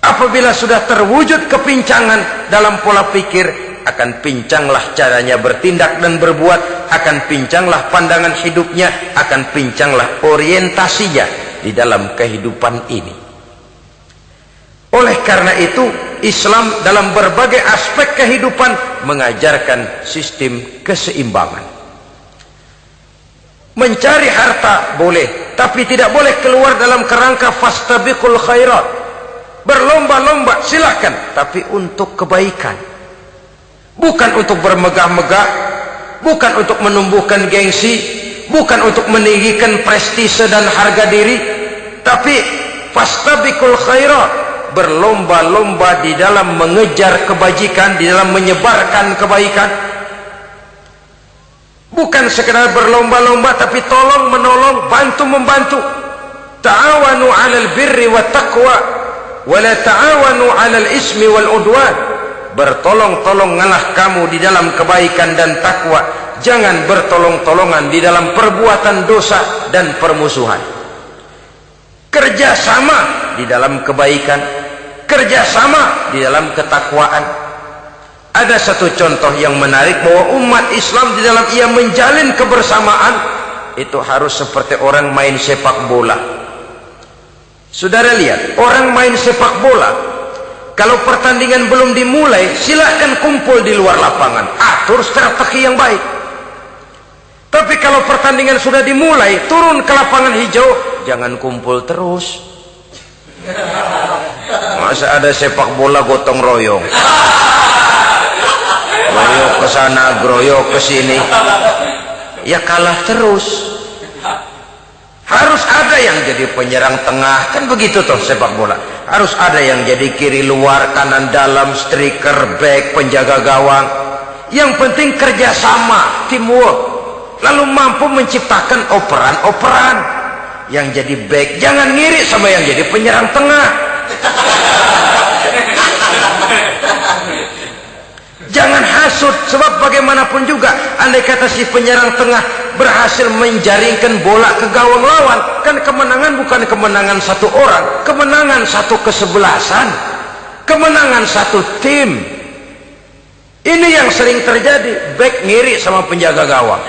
Apabila sudah terwujud kepincangan dalam pola pikir, akan pincanglah caranya bertindak dan berbuat, akan pincanglah pandangan hidupnya, akan pincanglah orientasinya di dalam kehidupan ini. Oleh karena itu, Islam dalam berbagai aspek kehidupan mengajarkan sistem keseimbangan. Mencari harta boleh, tapi tidak boleh keluar dalam kerangka fastabiqul khairat. Berlomba-lomba silahkan, tapi untuk kebaikan. Bukan untuk bermegah-megah, bukan untuk menumbuhkan gengsi, bukan untuk meninggikan prestise dan harga diri, tapi fastabiqul khairat, berlomba-lomba di dalam mengejar kebajikan, di dalam menyebarkan kebaikan. Bukan sekedar berlomba-lomba, tapi tolong menolong, bantu membantu. Ta'awanu 'alal birri wat taqwa wa la ta'awanu 'alal ismi wal udwan. Bertolong-tolonganlah kamu di dalam kebaikan dan takwa, jangan bertolong-tolongan di dalam perbuatan dosa dan permusuhan. Kerjasama di dalam kebaikan, kerjasama di dalam ketakwaan. Ada satu contoh yang menarik bahwa umat Islam di dalam ia menjalin kebersamaan itu harus seperti orang main sepak bola. Saudara lihat, orang main sepak bola, kalau pertandingan belum dimulai, silakan kumpul di luar lapangan, atur strategi yang baik. Tapi kalau pertandingan sudah dimulai, turun ke lapangan hijau, jangan kumpul terus. Masa ada sepak bola gotong royong, groyok ke sana, groyok ke sini, ya kalah terus. Harus ada yang jadi penyerang tengah, kan begitu toh sepak bola. Harus ada yang jadi kiri luar, kanan dalam, striker, back, penjaga gawang. Yang penting kerjasama, teamwork, lalu mampu menciptakan operan-operan. Yang jadi back jangan ngiri sama yang jadi penyerang tengah. Jangan hasut, sebab bagaimanapun juga andai kata si penyerang tengah berhasil menjaringkan bola ke gawang lawan, kan kemenangan bukan kemenangan satu orang, kemenangan satu kesebelasan, kemenangan satu tim. Ini yang sering terjadi, back ngiri sama penjaga gawang,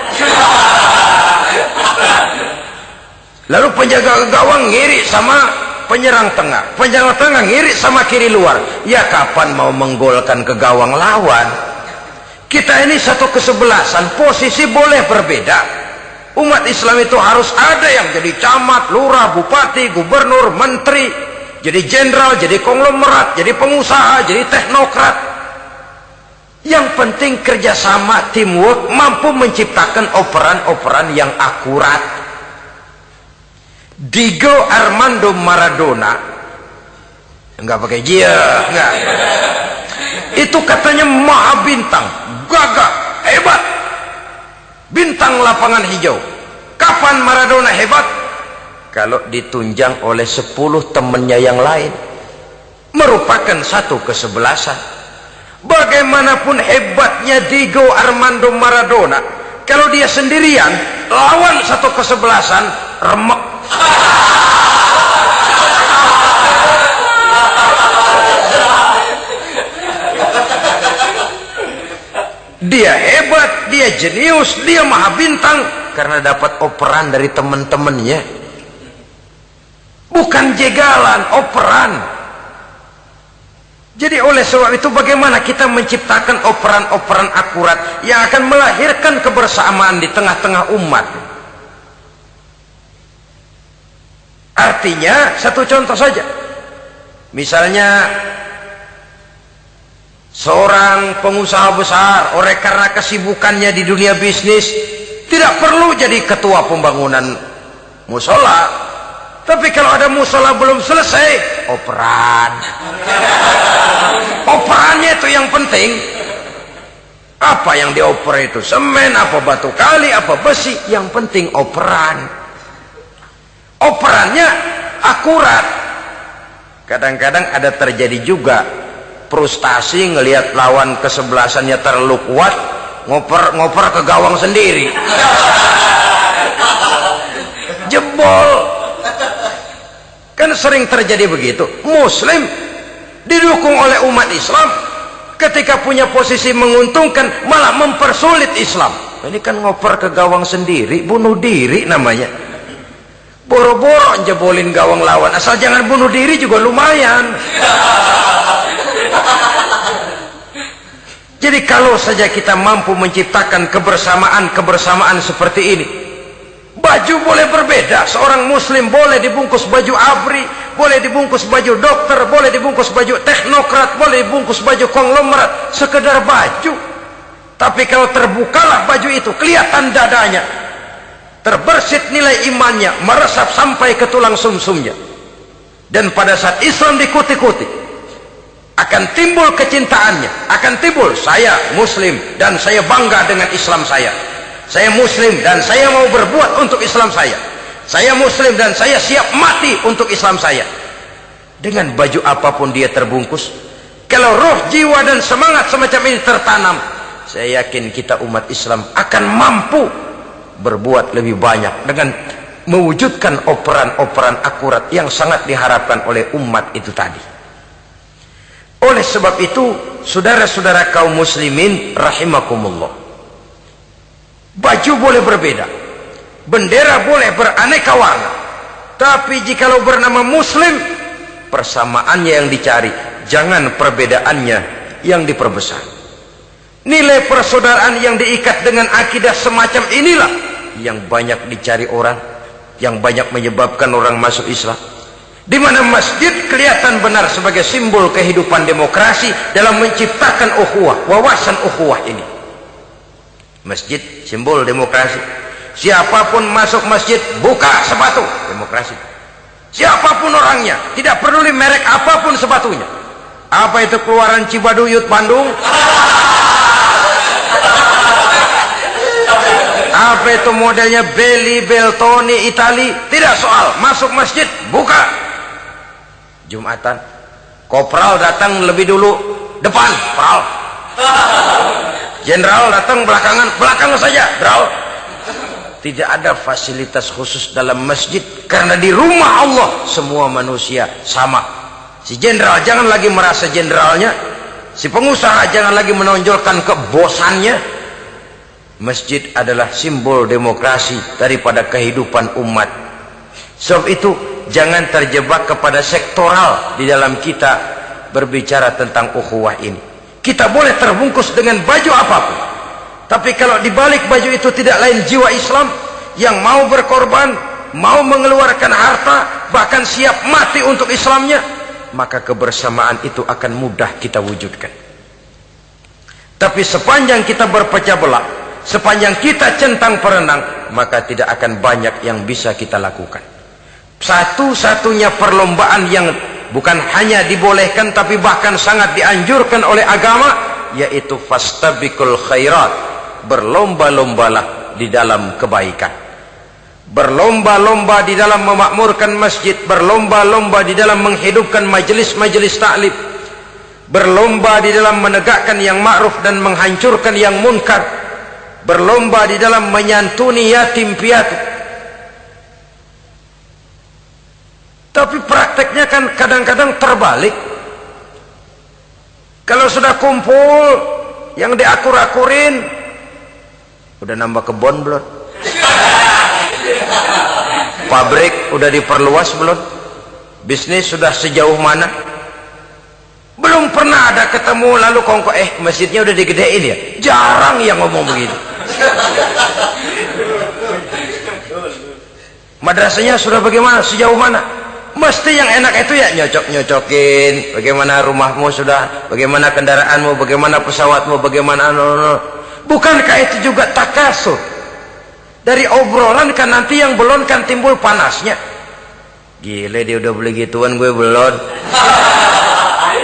lalu penjaga gawang ngiri sama penyerang tengah, penyerang tengah ngiri sama kiri luar. Ya kapan mau menggolkan ke gawang lawan? Kita ini satu kesebelasan, posisi boleh berbeda. Umat Islam itu harus ada yang jadi camat, lurah, bupati, gubernur, menteri, jadi jenderal, jadi konglomerat, jadi pengusaha, jadi teknokrat. Yang penting kerjasama, teamwork, mampu menciptakan operan-operan yang akurat. Diego Armando Maradona, enggak pakai dia, enggak. Itu katanya maha bintang, gagah, hebat, bintang lapangan hijau. Kapan Maradona hebat? Kalau ditunjang oleh 10 temannya yang lain, merupakan satu kesebelasan. Bagaimanapun hebatnya Diego Armando Maradona, kalau dia sendirian lawan satu kesebelasan, remek. Dia hebat, dia jenius, dia maha bintang karena dapat operan dari teman-temannya. Bukan jegalan, operan. Jadi oleh sebab itu bagaimana kita menciptakan operan-operan akurat yang akan melahirkan kebersamaan di tengah-tengah umat. Artinya satu contoh saja, misalnya seorang pengusaha besar, oleh karena kesibukannya di dunia bisnis, tidak perlu jadi ketua pembangunan musola, tapi kalau ada musola belum selesai, operan. Operannya itu yang penting. Apa yang dioper itu? Semen, apa batu kali, apa besi, yang penting operan. Operannya akurat. Kadang-kadang ada terjadi juga frustasi ngelihat lawan kesebelasannya terlalu kuat, ngoper ke gawang sendiri, jebol. Kan sering terjadi begitu. Muslim didukung oleh umat Islam, ketika punya posisi menguntungkan malah mempersulit Islam. Ini kan ngoper ke gawang sendiri, bunuh diri namanya. Boro-boro jebolin gawang lawan, asal jangan bunuh diri juga lumayan. Jadi kalau saja kita mampu menciptakan kebersamaan seperti ini, baju boleh berbeda. Seorang muslim boleh dibungkus baju ABRI, boleh dibungkus baju dokter, boleh dibungkus baju teknokrat, boleh dibungkus baju konglomerat, sekedar baju. Tapi kalau terbukalah baju itu, kelihatan dadanya, terbersit nilai imannya, meresap sampai ke tulang sumsumnya. Dan pada saat Islam dikuti-kuti, akan timbul kecintaannya, akan timbul, saya muslim dan saya bangga dengan Islam saya. Saya muslim dan saya mau berbuat untuk Islam saya. Saya muslim dan saya siap mati untuk Islam saya. Dengan baju apapun dia terbungkus, kalau roh, jiwa dan semangat semacam ini tertanam, saya yakin kita umat Islam akan mampu berbuat lebih banyak dengan mewujudkan operan-operan akurat yang sangat diharapkan oleh umat itu tadi. Oleh sebab itu, saudara-saudara kaum muslimin rahimakumullah, baju boleh berbeda, bendera boleh beraneka warna, tapi jikalau bernama muslim, persamaannya yang dicari, jangan perbedaannya yang diperbesar. Nilai persaudaraan yang diikat dengan akidah semacam inilah yang banyak dicari orang, yang banyak menyebabkan orang masuk Islam. Di mana masjid kelihatan benar sebagai simbol kehidupan demokrasi dalam menciptakan ukhuwah, wawasan ukhuwah ini. Masjid simbol demokrasi. Siapapun masuk masjid buka sepatu, demokrasi. Siapapun orangnya, tidak peduli merek apapun sepatunya. Apa itu keluaran Cibaduyut Bandung? Apa itu modelnya Belli, Beltoni, Itali? Tidak soal, masuk masjid buka. Jumatan, kopral datang lebih dulu depan, pral. Jenderal datang belakangan, belakang saja, bral. Tidak ada fasilitas khusus dalam masjid, karena di rumah Allah semua manusia sama. Si jenderal jangan lagi merasa jenderalnya, si pengusaha jangan lagi menonjolkan kebosannya. Masjid adalah simbol demokrasi daripada kehidupan umat. Sebab itu jangan terjebak kepada sektoral di dalam kita berbicara tentang ukhuwah ini. Kita boleh terbungkus dengan baju apapun, tapi kalau di balik baju itu tidak lain jiwa Islam yang mau berkorban, mau mengeluarkan harta, bahkan siap mati untuk Islamnya, maka kebersamaan itu akan mudah kita wujudkan. Tapi sepanjang kita berpecah belah, sepanjang kita centang perenang, maka tidak akan banyak yang bisa kita lakukan. Satu-satunya perlombaan yang bukan hanya dibolehkan tapi bahkan sangat dianjurkan oleh agama, yaitu fastabiqul khairat, berlomba-lombalah di dalam kebaikan, berlomba-lomba di dalam memakmurkan masjid, berlomba-lomba di dalam menghidupkan majelis-majelis taklim, berlomba di dalam menegakkan yang ma'ruf dan menghancurkan yang munkar, berlomba di dalam menyantuni yatim piatu. Tapi prakteknya kan kadang-kadang terbalik. Kalau sudah kumpul, yang diakur-akurin, udah nambah kebon belum? Pabrik udah diperluas belum? Bisnis sudah sejauh mana? Belum pernah ada ketemu lalu kongko, masjidnya udah digedein ya? Jarang yang ngomong begitu. Madrasahnya sudah bagaimana, sejauh mana? Mesti yang enak itu ya nyocok-nyocokin, bagaimana rumahmu sudah, bagaimana kendaraanmu, bagaimana pesawatmu, bagaimana bukankah itu juga takasur? Dari obrolan kan nanti yang belum kan timbul panasnya. Gile dia udah beli gituan, gue belum.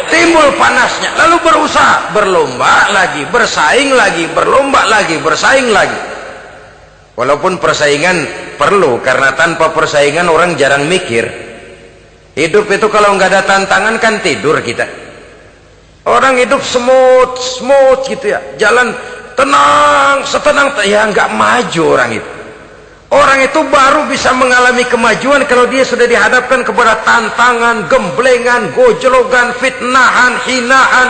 Timbul panasnya, lalu berusaha, berlomba lagi, bersaing lagi, berlomba lagi, bersaing lagi. Walaupun persaingan perlu, karena tanpa persaingan orang jarang mikir. Hidup itu kalau nggak ada tantangan kan tidur kita. Orang hidup smooth gitu ya, jalan tenang, setenang, ya nggak maju orang itu. Orang itu baru bisa mengalami kemajuan kalau dia sudah dihadapkan kepada tantangan, gemblengan, gojlogan, fitnahan, hinaan,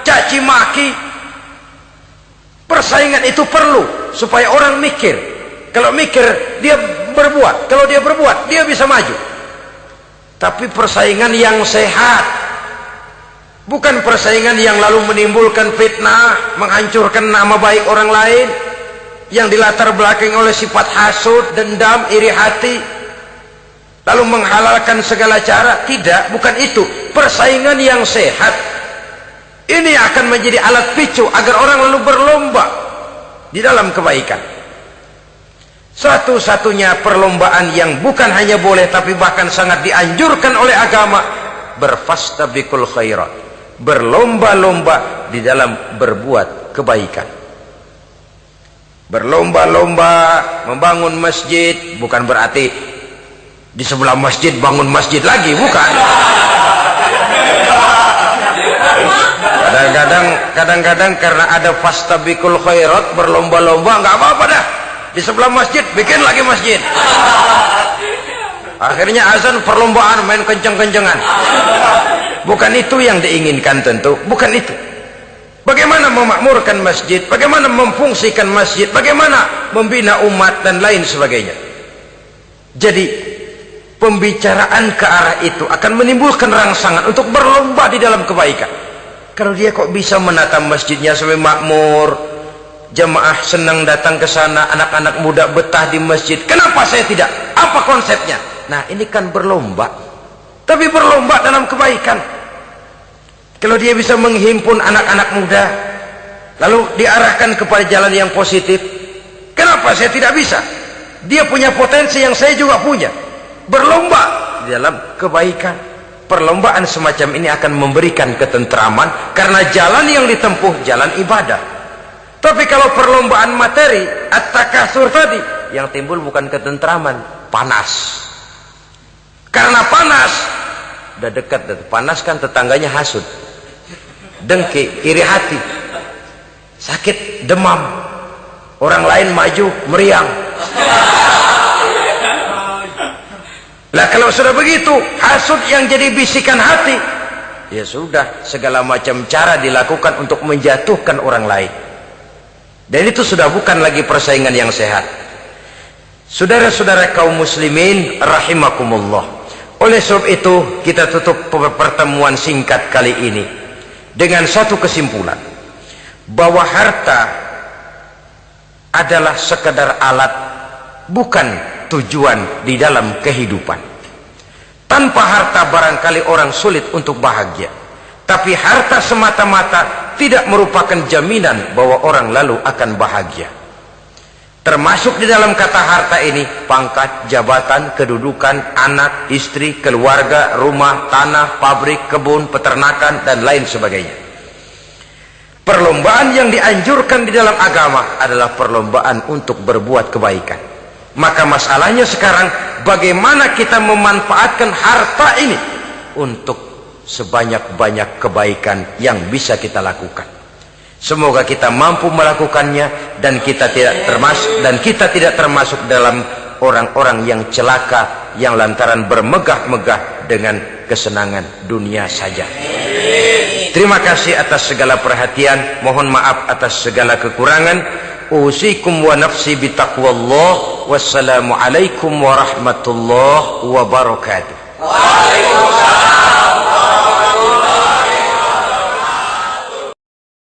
caci maki. Persaingan itu perlu supaya orang mikir. Kalau mikir dia berbuat, kalau dia berbuat dia bisa maju. Tapi persaingan yang sehat, bukan persaingan yang lalu menimbulkan fitnah, menghancurkan nama baik orang lain, yang dilatar belakangi oleh sifat hasud, dendam, iri hati, lalu menghalalkan segala cara. Tidak, bukan itu. Persaingan yang sehat ini akan menjadi alat picu agar orang lalu berlomba di dalam kebaikan. Satu-satunya perlombaan yang bukan hanya boleh tapi bahkan sangat dianjurkan oleh agama, berfastabiqul khairat, berlomba-lomba di dalam berbuat kebaikan. Berlomba-lomba membangun masjid bukan berarti di sebelah masjid bangun masjid lagi, bukan. Kadang-kadang karena ada fastabiqul khairat, berlomba-lomba, nggak apa-apa dah. Di sebelah masjid bikin lagi masjid. Akhirnya azan perlombaan main kenceng-kencengan. Bukan itu yang diinginkan tentu, bukan itu. Bagaimana memakmurkan masjid, bagaimana memfungsikan masjid, bagaimana membina umat dan lain sebagainya. Jadi pembicaraan ke arah itu akan menimbulkan rangsangan untuk berlomba di dalam kebaikan. Kalau dia kok bisa menata masjidnya sampai makmur, jamaah senang datang ke sana, anak-anak muda betah di masjid, kenapa saya tidak? Apa konsepnya? Nah, ini kan berlomba, tapi berlomba dalam kebaikan. Kalau dia bisa menghimpun anak-anak muda lalu diarahkan kepada jalan yang positif, kenapa saya tidak bisa? Dia punya potensi yang saya juga punya. Berlomba di dalam kebaikan. Perlombaan semacam ini akan memberikan ketentraman karena jalan yang ditempuh jalan ibadah. Tapi kalau perlombaan materi, at-takasur tadi, yang timbul bukan ketentraman, panas. Karena panas, udah dekat, panas kan tetangganya hasut, dengki, iri hati, sakit, demam, orang lain maju, meriang. Lah kalau sudah begitu, hasut yang jadi bisikan hati, ya sudah, segala macam cara dilakukan untuk menjatuhkan orang lain. Dan itu sudah bukan lagi persaingan yang sehat. Saudara-saudara kaum muslimin rahimakumullah. Oleh sebab itu kita tutup pertemuan singkat kali ini dengan satu kesimpulan, bahwa harta adalah sekedar alat, bukan tujuan di dalam kehidupan. Tanpa harta barangkali orang sulit untuk bahagia, tapi harta semata-mata tidak merupakan jaminan bahwa orang lalu akan bahagia. Termasuk di dalam kata harta ini pangkat, jabatan, kedudukan, anak, istri, keluarga, rumah, tanah, pabrik, kebun, peternakan, dan lain sebagainya. Perlombaan yang dianjurkan di dalam agama adalah perlombaan untuk berbuat kebaikan. Maka masalahnya sekarang, bagaimana kita memanfaatkan harta ini untuk sebanyak-banyak kebaikan yang bisa kita lakukan. Semoga kita mampu melakukannya dan kita tidak termasuk dalam orang-orang yang celaka yang lantaran bermegah-megah dengan kesenangan dunia saja. Terima kasih atas segala perhatian, mohon maaf atas segala kekurangan. Usikum wa nafsi bitaqwallah. Wassalamualaikum warahmatullahi wabarakatuh. Waalaikumsalam.